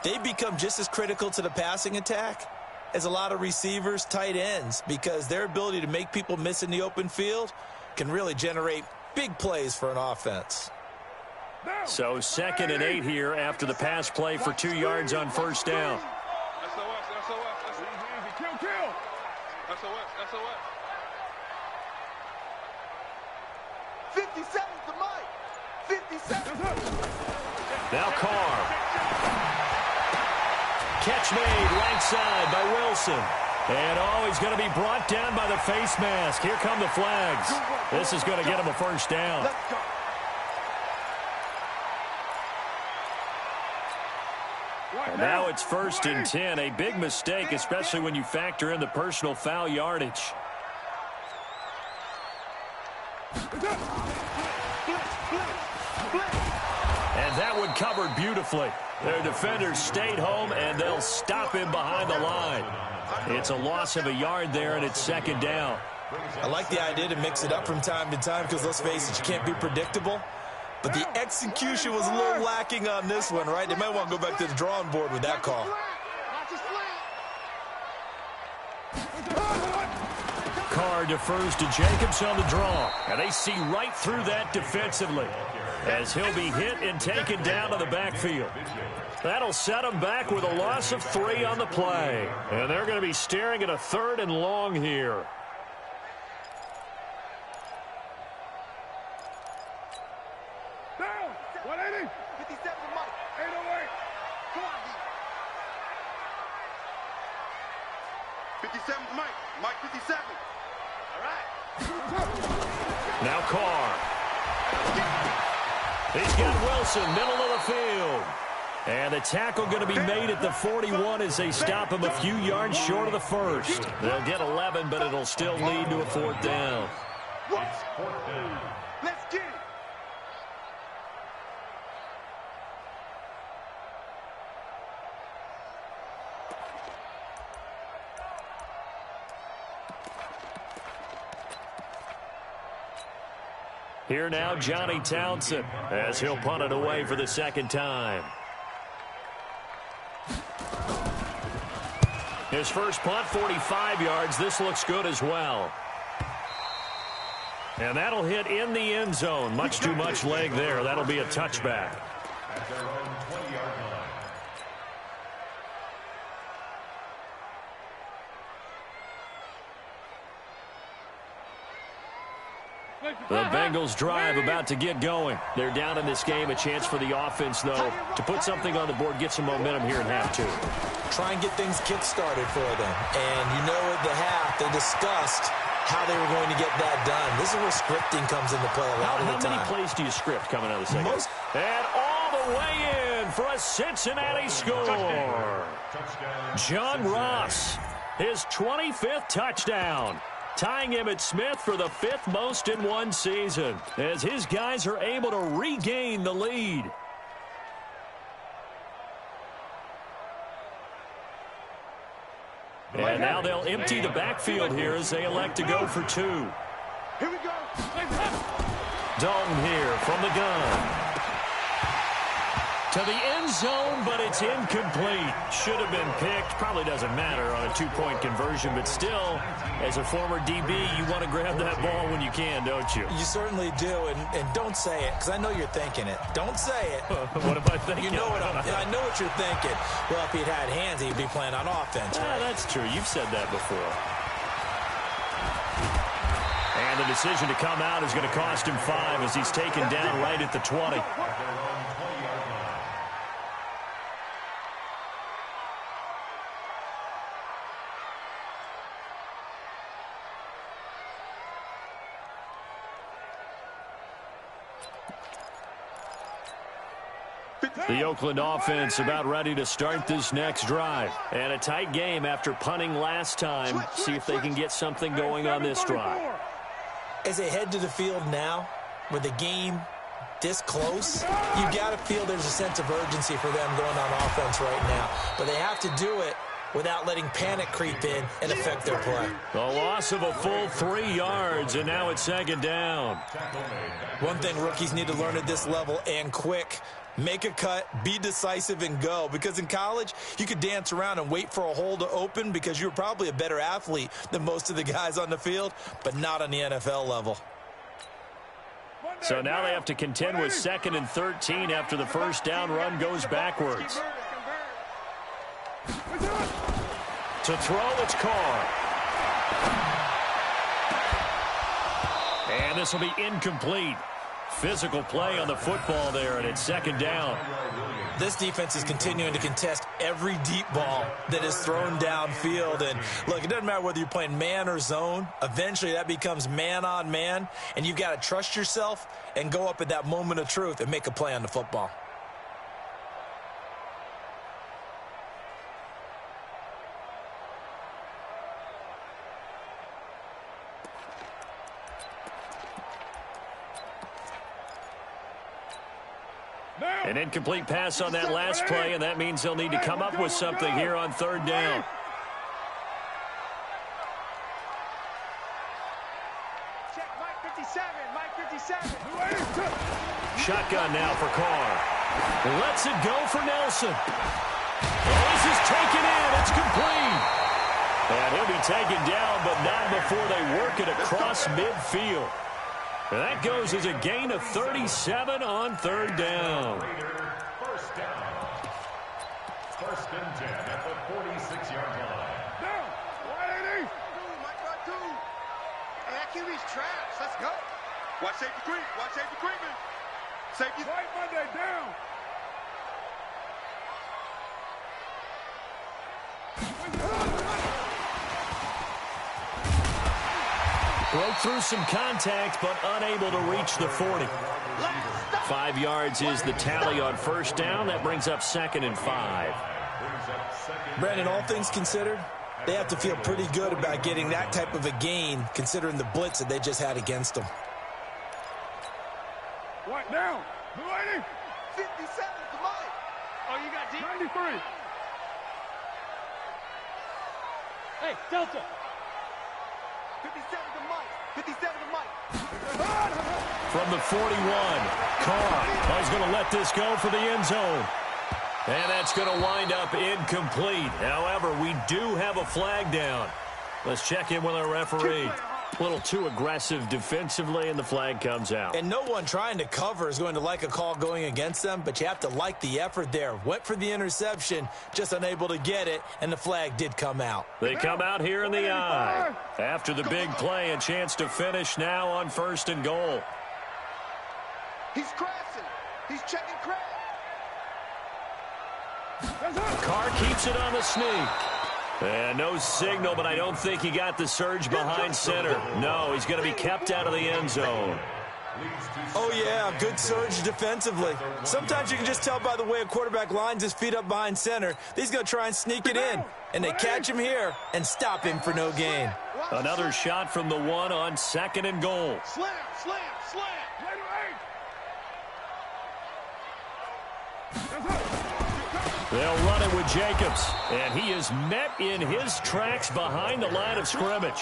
They become just as critical to the passing attack as a lot of receivers, tight ends, because their ability to make people miss in the open field can really generate big plays for an offense. So 2nd and 8 here after the pass play for 2 yards on first down. SOS. 57 to Mike. 57. Now Carr. Catch made right side by Wilson. And he's going to be brought down by the face mask. Here come the flags. This is going to get him a first down. Let's go. And now it's 1st and 10. A big mistake, especially when you factor in the personal foul yardage. And that one covered beautifully. Their defenders stayed home, and they'll stop him behind the line. It's a loss of a yard there, and it's 2nd down. I like the idea to mix it up from time to time because, let's face it, you can't be predictable. But the execution was a little lacking on this one, right? They might want to go back to the drawing board with that call. Carr defers to Jacobs on the draw. And they see right through that defensively as he'll be hit and taken down to the backfield. That'll set him back with a loss of 3 on the play. And they're going to be staring at a 3rd and long here. Down. 180. 57 to Mike. 808. Come on, D. 57 to Mike. Mike 57. All right. Now Carr. He's got Wilson, middle of the field. And the tackle going to be made at the 41 as they stop him a few yards short of the 1st. They'll get 11, but it'll still lead to a 4th down. Let's get it. Here now, Johnny Townsend, as he'll punt it away for the 2nd time. His first punt, 45 yards. This looks good as well. And that'll hit in the end zone. Much too much leg there. That'll be a touchback. The Bengals drive about to get going. They're down in this game. A chance for the offense, though, to put something on the board, get some momentum here in half 2. Try and get things kick-started for them. And you know at the half, they discussed how they were going to get that done. This is where scripting comes into play a lot of the time. How many plays do you script coming out of the second? And all the way in for a Cincinnati score. John Ross, his 25th touchdown. Tying him at Smith for the 5th most in one season, as his guys are able to regain the lead. And now they'll empty the backfield here as they elect to go for 2. Here we go. Dalton here from the gun. To the end zone, but it's incomplete. Should have been picked. Probably doesn't matter on a 2-point conversion, but still, as a former DB, you want to grab that ball when you can, don't you? You certainly do, and don't say it, because I know you're thinking it. Don't say it. What am I thinking? You know what I know what you're thinking. Well, if he'd had hands, he'd be playing on offense, right? That's true. You've said that before. And the decision to come out is going to cost him 5 as he's taken down right at the 20. The Oakland offense about ready to start this next drive. And a tight game after punting last time. See if they can get something going on this drive. As they head to the field now, with the game this close, you got to feel there's a sense of urgency for them going on offense right now. But they have to do it without letting panic creep in and affect their play. The loss of a full 3 yards, and now it's 2nd down. One thing rookies need to learn at this level, and quick, make a cut, be decisive, and go. Because in college, you could dance around and wait for a hole to open because you're probably a better athlete than most of the guys on the field, but not on the NFL level. So now they have to contend with 2nd and 13 after the first down run goes backwards. To throw, it's Carr. And this will be incomplete. Physical play on the football there, and it's 2nd down. This defense is continuing to contest every deep ball that is thrown downfield. And look, it doesn't matter whether you're playing man or zone. Eventually that becomes man on man, and you've got to trust yourself and go up at that moment of truth and make a play on the football. An incomplete pass on that last play, and that means they'll need to come up with something here on third down. Check Mike 57, Mike 57. Shotgun now for Carr. Lets it go for Nelson. Oh, this is taken in. It's complete. And he'll be taken down, but not before they work it across midfield. And that goes as a gain of 37 on third down. First down. First and 10 at the 46-yard line. Down. 180. Mike got two. And that QB's trash. Let's go. Watch safety creep. Watch safety creeping. Safety. White Monday down. Broke through some contact, but unable to reach the 40. 5 yards is the tally on first down. That brings up 2nd and 5. Brandon, all things considered, they have to feel pretty good about getting that type of a gain, considering the blitz that they just had against them. White down. 280. 57 to Mike. Oh, you got deep. 93. Hey, Delta. 57 to Mike. 57 to Mike. From the 41, Carr is going to let this go for the end zone. And that's going to wind up incomplete. However, we do have a flag down. Let's check in with our referee. A little too aggressive defensively, and the flag comes out. And no one trying to cover is going to like a call going against them, but you have to like the effort there. Went for the interception, just unable to get it, and the flag did come out. They come out here in the eye. After the big play, a chance to finish now on 1st and goal. He's crashing. He's checking crash. Carr keeps it on the sneak. And no signal, but I don't think he got the surge behind center. No, he's going to be kept out of the end zone. Oh, yeah, good surge defensively. Sometimes you can just tell by the way a quarterback lines his feet up behind center. He's going to try and sneak it in. And they catch him here and stop him for no gain. Another shot from the 1 on 2nd and goal. Slam, slam, slam. They'll run it with Jacobs, and he is met in his tracks behind the line of scrimmage.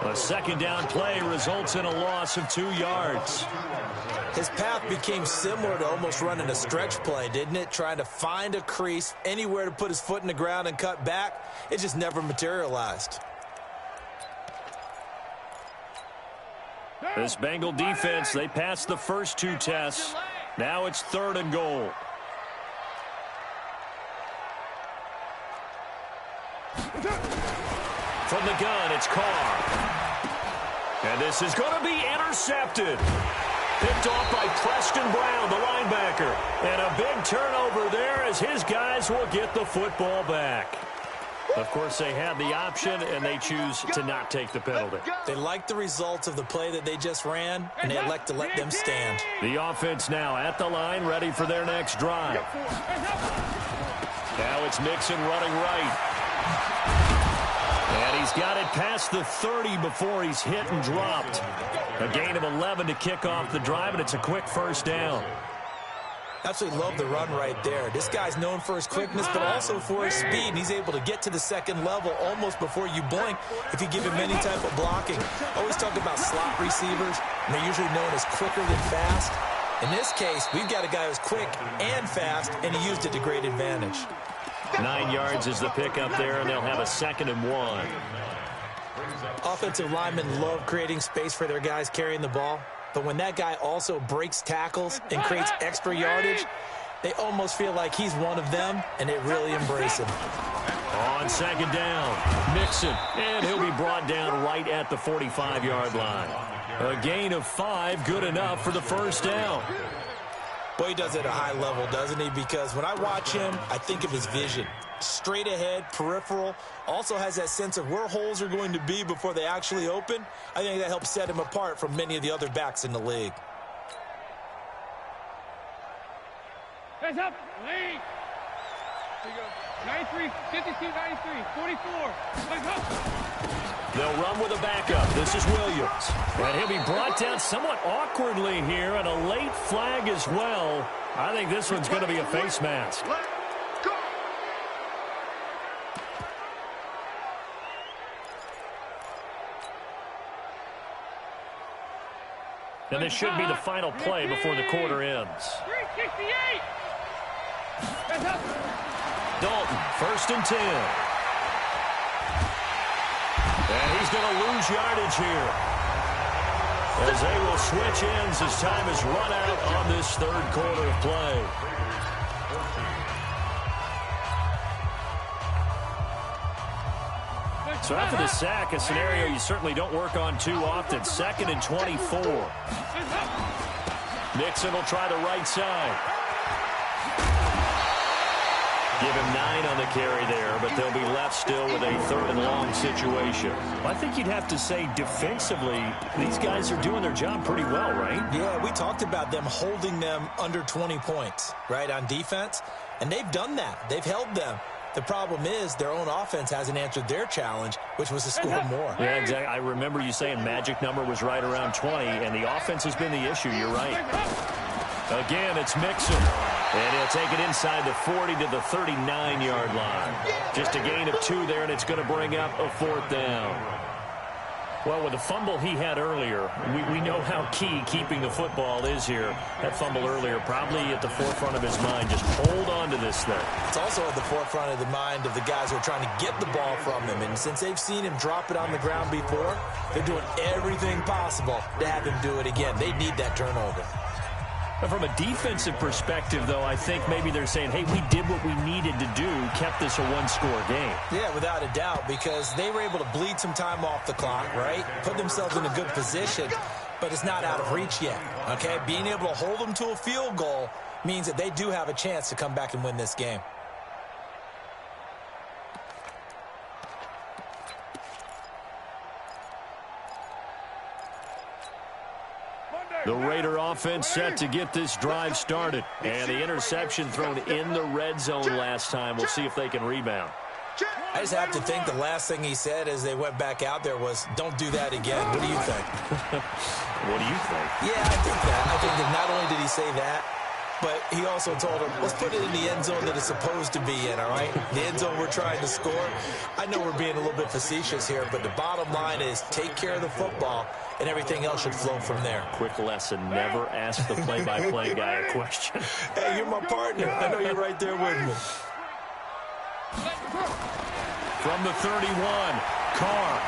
A 2nd down play results in a loss of 2 yards. His path became similar to almost running a stretch play, didn't it? Trying to find a crease, anywhere to put his foot in the ground and cut back. It just never materialized. This Bengal defense, they passed the first 2 tests. Now it's 3rd and goal. From the gun, it's Carr. And this is going to be intercepted. Picked off by Preston Brown, the linebacker. And a big turnover there as his guys will get the football back. Of course, they had the option, and they choose to not take the penalty. They like the results of the play that they just ran, and they elect to let them stand. The offense now at the line, ready for their next drive. Now it's Mixon running right. And he's got it past the 30 before he's hit and dropped. A gain of 11 to kick off the drive, and it's a quick first down. Absolutely love the run right there. This guy's known for his quickness, but also for his speed. And he's able to get to the 2nd level almost before you blink if you give him any type of blocking. Always talk about slot receivers, and they're usually known as quicker than fast. In this case, we've got a guy who's quick and fast, and he used it to great advantage. 9 yards is the pickup there, and they'll have a 2nd and 1. Offensive linemen love creating space for their guys carrying the ball. But when that guy also breaks tackles and creates extra yardage, they almost feel like he's one of them, and they really embrace him. On 2nd down, Mixon, and he'll be brought down right at the 45-yard line. A gain of 5, good enough for the first down. Boy, he does it at a high level, doesn't he? Because when I watch him, I think of his vision. Straight ahead, peripheral, also has that sense of where holes are going to be before they actually open. I think that helps set him apart from many of the other backs in the league. Hands up, lead. 93, 52, 93, 44. Let's go. They'll run with a backup. This is Williams. And he'll be brought down somewhat awkwardly here, and a late flag as well. I think this one's going to be a face mask. And this should be the final play before the quarter ends. 368. Dalton, 1st and 10. And he's going to lose yardage here, as they will switch ends as time has run out on this 3rd quarter of play. So after the sack, a scenario you certainly don't work on too often. 2nd and 24. Nixon will try the right side. Give him 9 on the carry there, but they'll be left still with a 3rd and long situation. I think you'd have to say defensively, these guys are doing their job pretty well, right? Yeah, we talked about them holding them under 20 points, right, on defense. And they've done that. They've held them. The problem is their own offense hasn't answered their challenge, which was to score more. Yeah, exactly. I remember you saying magic number was right around 20, and the offense has been the issue. You're right. Again, it's Mixon. And he'll take it inside the 40 to the 39-yard line. Just a gain of 2 there, and it's going to bring up a 4th down. Well, with the fumble he had earlier, we know how key keeping the football is here. That fumble earlier probably at the forefront of his mind. Just hold on to this thing. It's also at the forefront of the mind of the guys who are trying to get the ball from him. And since they've seen him drop it on the ground before, they're doing everything possible to have him do it again. They need that turnover. From a defensive perspective, though, I think maybe they're saying, hey, we did what we needed to do, kept this a one-score game. Yeah, without a doubt, because they were able to bleed some time off the clock, right? Put themselves in a good position, but it's not out of reach yet, okay? Being able to hold them to a field goal means that they do have a chance to come back and win this game. The Raider offense set to get this drive started. And the interception thrown in the red zone last time. We'll see if they can rebound. I just have to think the last thing he said as they went back out there was, don't do that again. What do you think? What do you think? Yeah, I think that. I think that not only did he say that, but he also told him, let's put it in the end zone that it's supposed to be in, all right? The end zone we're trying to score. I know we're being a little bit facetious here, but the bottom line is take care of the football, and everything else should flow from there. Quick lesson, never ask the play-by-play guy a question. Hey, you're my partner. I know you're right there with me. From the 31, Carr.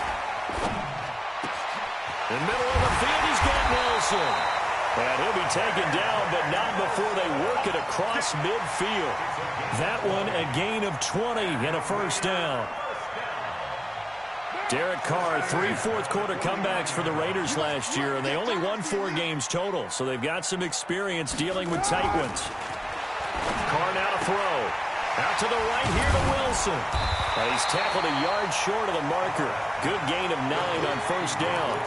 In the middle of the field, he's got Wilson. And he'll be taken down, but not before they work it across midfield. That one a gain of 20 and a 1st down. Derek Carr, 3 fourth-quarter comebacks for the Raiders last year, and they only won 4 games total, so they've got some experience dealing with tight ones. Carr now to throw. Out to the right here to Wilson. And he's tackled a yard short of the marker. Good gain of 9 on 1st down.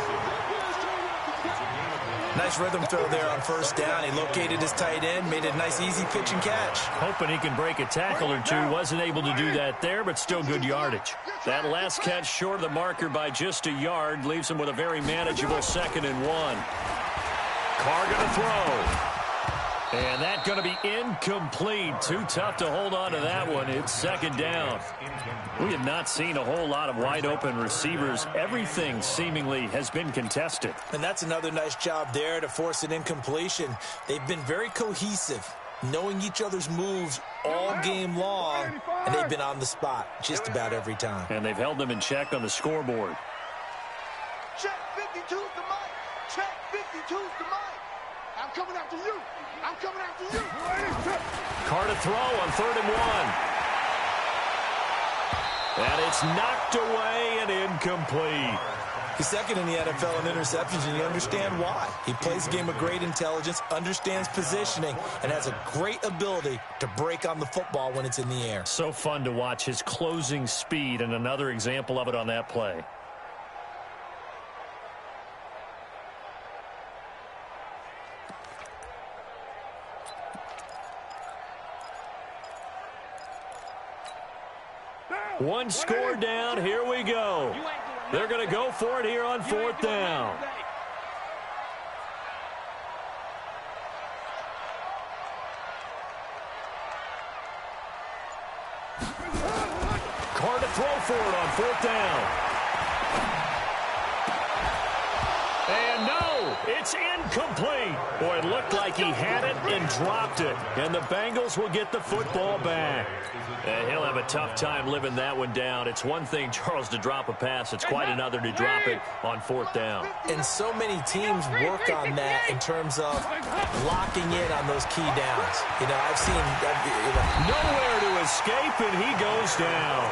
Nice rhythm throw there on 1st down. He located his tight end, made a nice easy pitch and catch. Hoping he can break a tackle or two. Wasn't able to do that there, but still good yardage. That last catch short of the marker by just a yard leaves him with a very manageable 2nd and 1. Carr going to throw. And that's going to be incomplete. Too tough to hold on to that one. It's 2nd down. We have not seen a whole lot of wide-open receivers. Everything seemingly has been contested. And that's another nice job there to force an incompletion. They've been very cohesive, knowing each other's moves all game long, and they've been on the spot just about every time. And they've held them in check on the scoreboard. Check 52's the mic. Check 52's the mic. I'm coming after you. I'm coming after you. Carr to throw on 3rd and 1. And it's knocked away and incomplete. He's 2nd in the NFL in interceptions, and you understand why. He plays a game with great intelligence, understands positioning, and has a great ability to break on the football when it's in the air. So fun to watch his closing speed, and another example of it on that play. One score down. Here we go. They're going to go for it here on 4th down. Carr to throw for it on 4th down. And no, it's incomplete. Boy, it looked like he had it and dropped it. And the Bengals will get the football back. And he'll have a tough time living that one down. It's one thing, Charles, to drop a pass. It's quite another to drop it on 4th down. And so many teams work on that in terms of locking in on those key downs. I've seen... Nowhere to escape, and he goes down.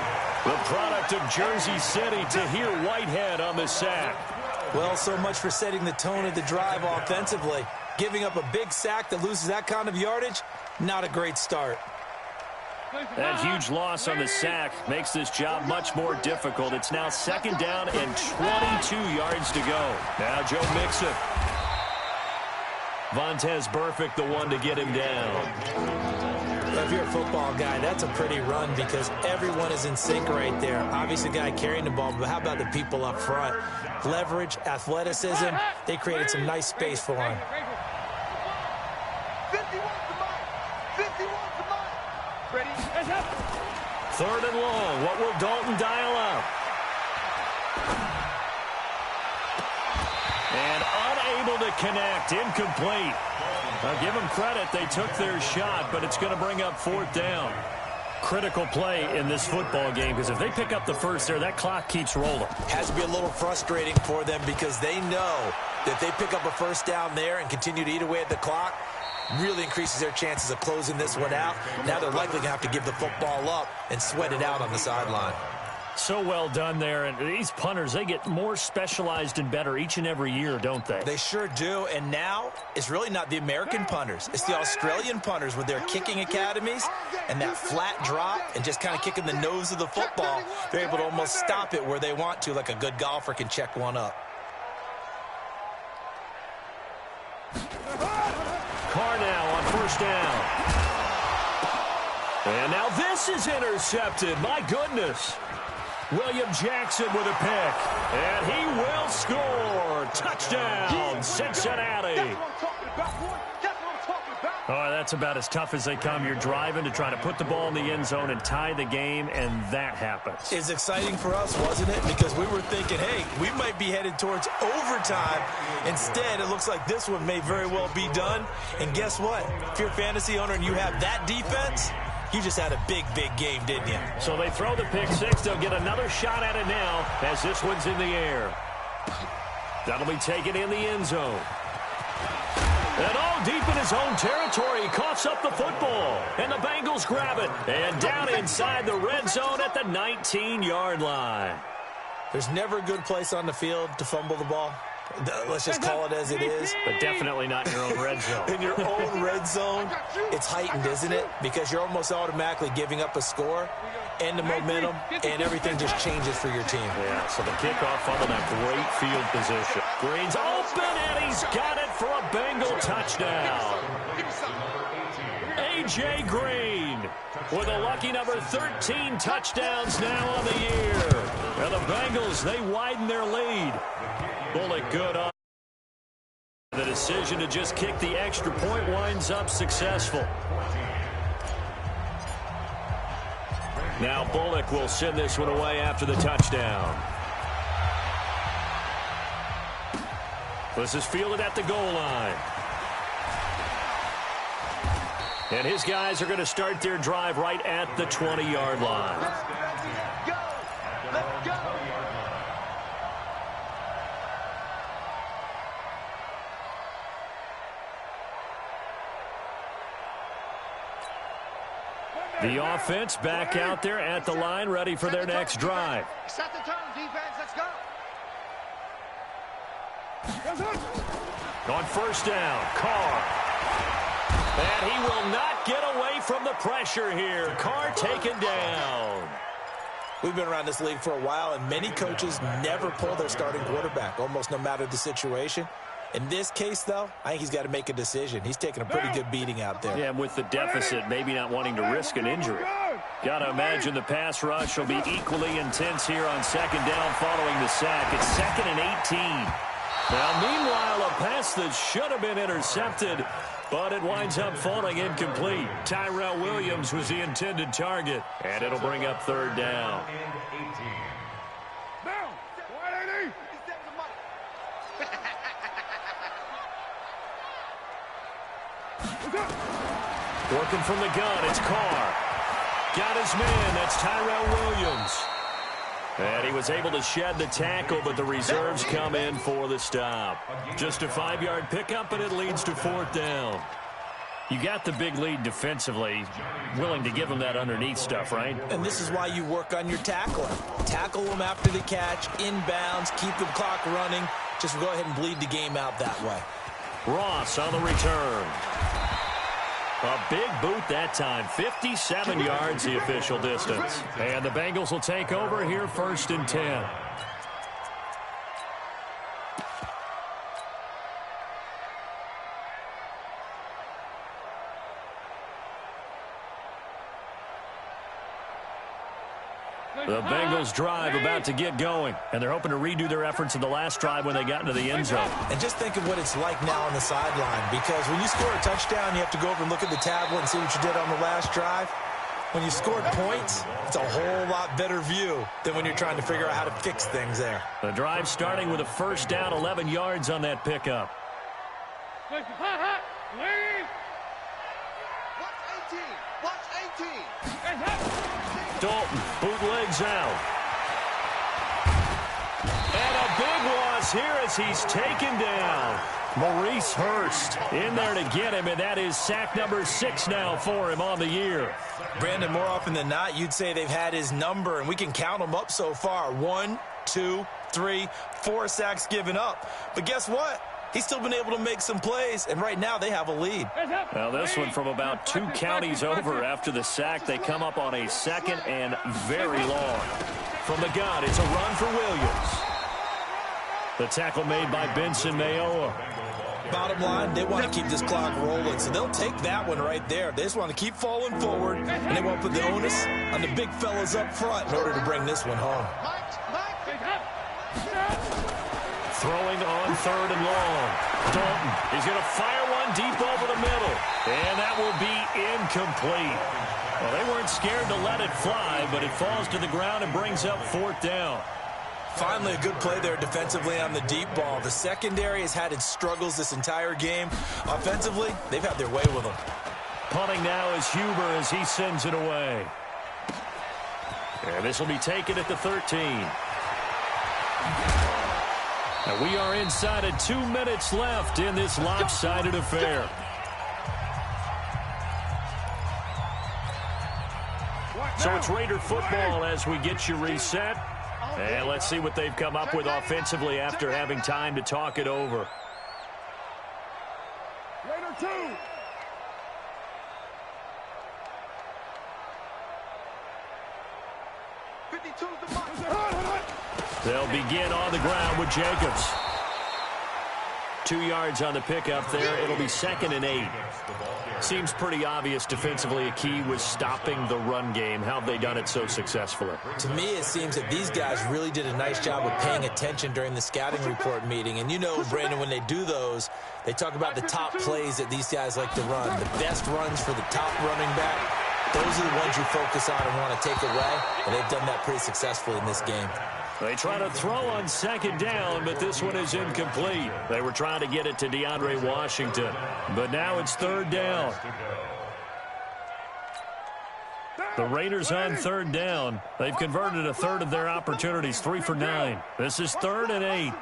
The product of Jersey City, Tahir Whitehead on the sack. Well, so much for setting the tone of the drive offensively. Giving up a big sack that loses that kind of yardage, not a great start. That huge loss on the sack makes this job much more difficult. It's now 2nd down and 22 yards to go. Now Joe Mixon. Vontaze Burfict, the one to get him down. If you're a football guy, that's a pretty run because everyone is in sync right there. Obviously, the guy carrying the ball, but how about the people up front? Leverage, athleticism, they created some nice space for him. 3rd and long. What will Dalton dial up? And unable to connect. Incomplete. I'll give them credit. They took their shot, but it's going to bring up 4th down. Critical play in this football game because if they pick up the first there, that clock keeps rolling. Has to be a little frustrating for them because they know that if they pick up a first down there and continue to eat away at the clock, really increases their chances of closing this one out. Now they're likely going to have to give the football up and sweat it out on the sideline. So well done there. And these punters, they get more specialized and better each and every year, don't they? They sure do. And now it's really not the American punters. It's the Australian punters with their kicking academies and that flat drop and just kind of kicking the nose of the football. They're able to almost stop it where they want to, like a good golfer can check one up. Carr now on 1st down. And now this is intercepted. My goodness. William Jackson with a pick. And he will score. Touchdown, Cincinnati. Oh, that's about as tough as they come. You're driving to try to put the ball in the end zone and tie the game, and that happens. It's exciting for us, wasn't it? Because we were thinking, hey, we might be headed towards overtime. Instead, it looks like this one may very well be done. And guess what? If you're a fantasy owner and you have that defense, you just had a big, big game, didn't you? So they throw the pick six. They'll get another shot at it now as this one's in the air. That'll be taken in the end zone. And all deep in his own territory, he coughs up the football. And the Bengals grab it. And down inside the red zone at the 19-yard line. There's never a good place on the field to fumble the ball. Let's just call it as it is. But definitely not in your own red zone. In your own red zone, it's heightened, isn't it? Because you're almost automatically giving up a score and the momentum, and everything just changes for your team. Yeah, so the kickoff fumble, that great field position. Green's open, and he's got it for a Bengal touchdown. A.J. Green with a lucky number 13 touchdowns now on the year. And the Bengals, they widen their lead. Bullock good on. The decision to just kick the extra point winds up successful. Now Bullock will send this one away after the touchdown. This is fielded at the goal line. And his guys are going to start their drive right at the 20-yard line. Let's go! The offense back out there at the line, ready for their next drive. Set the tone, defense. Let's go. On first down, Carr. And he will not get away from the pressure here. Carr taken down. We've been around this league for a while, and many coaches never pull their starting quarterback, almost no matter the situation. In this case, though, I think he's got to make a decision. He's taking a pretty good beating out there. Yeah, and with the deficit, maybe not wanting to risk an injury. Got to imagine the pass rush will be equally intense here on second down following the sack. It's 2nd and 18. Now, meanwhile, a pass that should have been intercepted, but it winds up falling incomplete. Tyrell Williams was the intended target, and it'll bring up 3rd down. Down. 180. Working from the gun, it's Carr. Got his man, that's Tyrell Williams. And he was able to shed the tackle, but the reserves come in for the stop. Just a 5-yard pickup, and it leads to 4th down. You got the big lead defensively. Willing to give them that underneath stuff, right? And this is why you work on your tackling. Tackle them after the catch, inbounds, keep the clock running. Just go ahead and bleed the game out that way. Ross on the return. A big boot that time. 57 yards the official distance. And the Bengals will take over here 1st and 10. The Bengals drive about to get going, and they're hoping to redo their efforts in the last drive when they got into the end zone. And just think of what it's like now on the sideline, because when you score a touchdown, you have to go over and look at the tablet and see what you did on the last drive. When you scored points, it's a whole lot better view than when you're trying to figure out how to fix things there. The drive starting with a 1st down, 11 yards on that pickup. Watch 18. Watch 18. Dalton bootlegs out. And a big loss here as he's taken down. Maurice Hurst in there to get him, and that is sack number 6 now for him on the year. Brandon, more often than not, you'd say they've had his number, and we can count them up so far. 1, 2, 3, 4 sacks given up. But guess what? He's still been able to make some plays, and right now they have a lead. Now this one from about 2 counties over after the sack. They come up on a 2nd and very long. From the gun, it's a run for Williams. The tackle made by Benson Mayoa. Bottom line, they want to keep this clock rolling, so they'll take that one right there. They just want to keep falling forward, and they want to put the onus on the big fellas up front in order to bring this one home. Throwing on 3rd and long. Dalton, he's going to fire one deep over the middle. And that will be incomplete. Well, they weren't scared to let it fly, but it falls to the ground and brings up 4th down. Finally, a good play there defensively on the deep ball. The secondary has had its struggles this entire game. Offensively, they've had their way with them. Punting now is Huber as he sends it away. And this will be taken at the 13. And we are inside of 2 minutes left in this lopsided affair. So it's Raider football as we get you reset. And let's see what they've come up with offensively after having time to talk it over. Raider 2. They'll begin on the ground with Jacobs. 2 yards on the pickup there. It'll be 2nd and 8. Seems pretty obvious defensively a key was stopping the run game. How have they done it so successfully? To me, it seems that these guys really did a nice job of paying attention during the scouting report meeting. And you know, Brandon, when they do those, they talk about the top plays that these guys like to run. The best runs for the top running back. Those are the ones you focus on and want to take away. And they've done that pretty successfully in this game. They try to throw on 2nd down, but this one is incomplete. They were trying to get it to DeAndre Washington, but now it's 3rd down. The Raiders on 3rd down. They've converted a 1/3 of their opportunities, 3 for 9. This is 3rd and 8.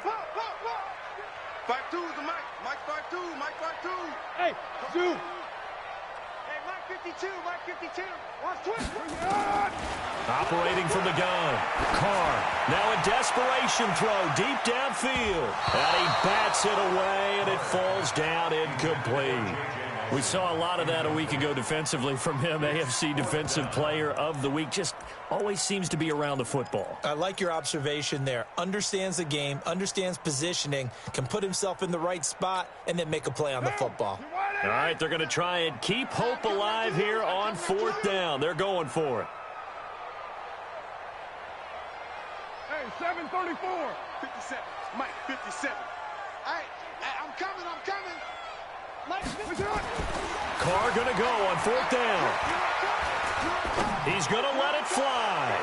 5-2 is the Mike. Mike 5-2. Mike 5-2. Hey, shoot. Hey, Mike 52. Mike 52. Watch twist. Operating from the gun. Carr. Now a desperation throw deep downfield. And he bats it away, and it falls down incomplete. We saw a lot of that a week ago defensively from him. AFC Defensive Player of the Week. Just always seems to be around the football. I like your observation there. Understands the game, understands positioning, can put himself in the right spot, and then make a play on the football. All right, they're going to try and keep hope alive here on 4th down. They're going for it. 734. 57. Mike, 57. Hey, I'm coming. Mike, Carr going to go on 4th down. He's going to let it fly.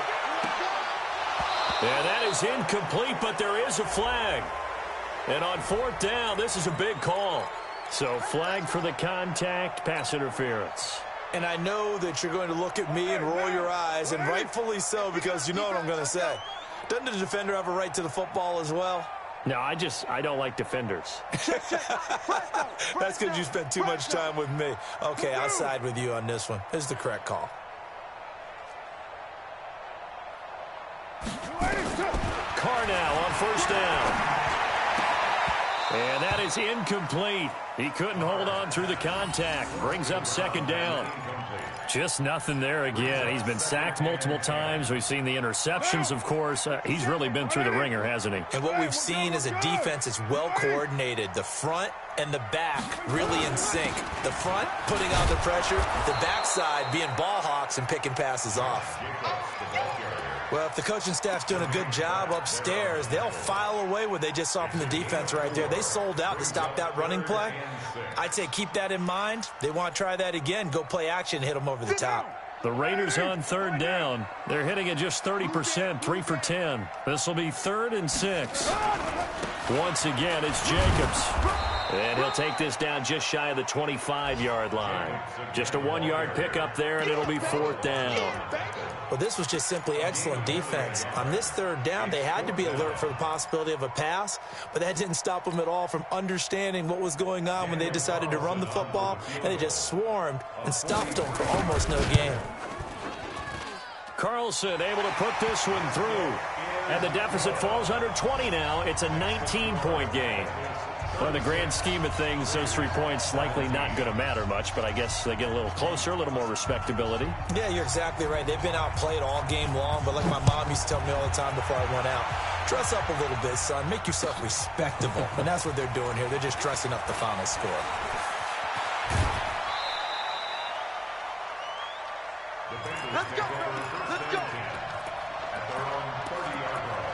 And that is incomplete, but there is a flag. And on 4th down, this is a big call. So flag for the contact, pass interference. And I know that you're going to look at me and roll your eyes, and rightfully so, because you know what I'm going to say. Doesn't the defender have a right to the football as well? No, I don't like defenders. That's because you spent too much time with me. Okay, I'll side with you on this one. This is the correct call. Carr now on 1st down. And that is incomplete. He couldn't hold on through the contact. Brings up 2nd down. Just nothing there again. He's been sacked multiple times. We've seen the interceptions, of course. He's really been through the ringer, hasn't he? And what we've seen is a defense that's well coordinated. The front and the back really in sync. The front putting on the pressure. The backside being ball hawks and picking passes off. Well, if the coaching staff's doing a good job upstairs, they'll file away what they just saw from the defense right there. They sold out to stop that running play. I'd say keep that in mind. They want to try that again. Go play action, hit them over the top. The Raiders on 3rd down. They're hitting at just 30%, 3 for 10. This will be 3rd and 6. Once again, it's Jacobs. And he'll take this down just shy of the 25-yard line. Just a 1-yard pickup there, and it'll be 4th down. Well, this was just simply excellent defense. On this 3rd down, they had to be alert for the possibility of a pass, but that didn't stop them at all from understanding what was going on when they decided to run the football, and they just swarmed and stopped them for almost no gain. Carlson able to put this one through. And the deficit falls under 20 now. It's a 19-point game. Well, in the grand scheme of things, those 3 points likely not going to matter much, but I guess they get a little closer, a little more respectability. Yeah, you're exactly right. They've been outplayed all game long, but like my mom used to tell me all the time before I went out, dress up a little bit, son. Make yourself respectable. And that's what they're doing here. They're just dressing up the final score. let's go. Let's go. At their own 30-yard line.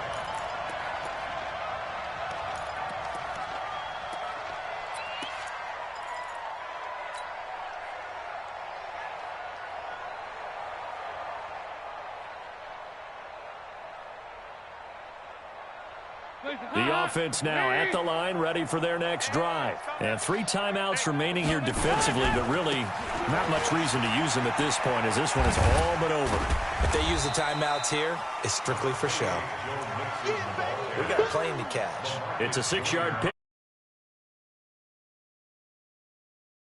The offense now at the line, ready for their next drive. And 3 timeouts remaining here defensively, but really not much reason to use them at this point, as this one is all but over. If they use the timeouts here, it's strictly for show. We got a plane to catch. It's a 6-yard pick.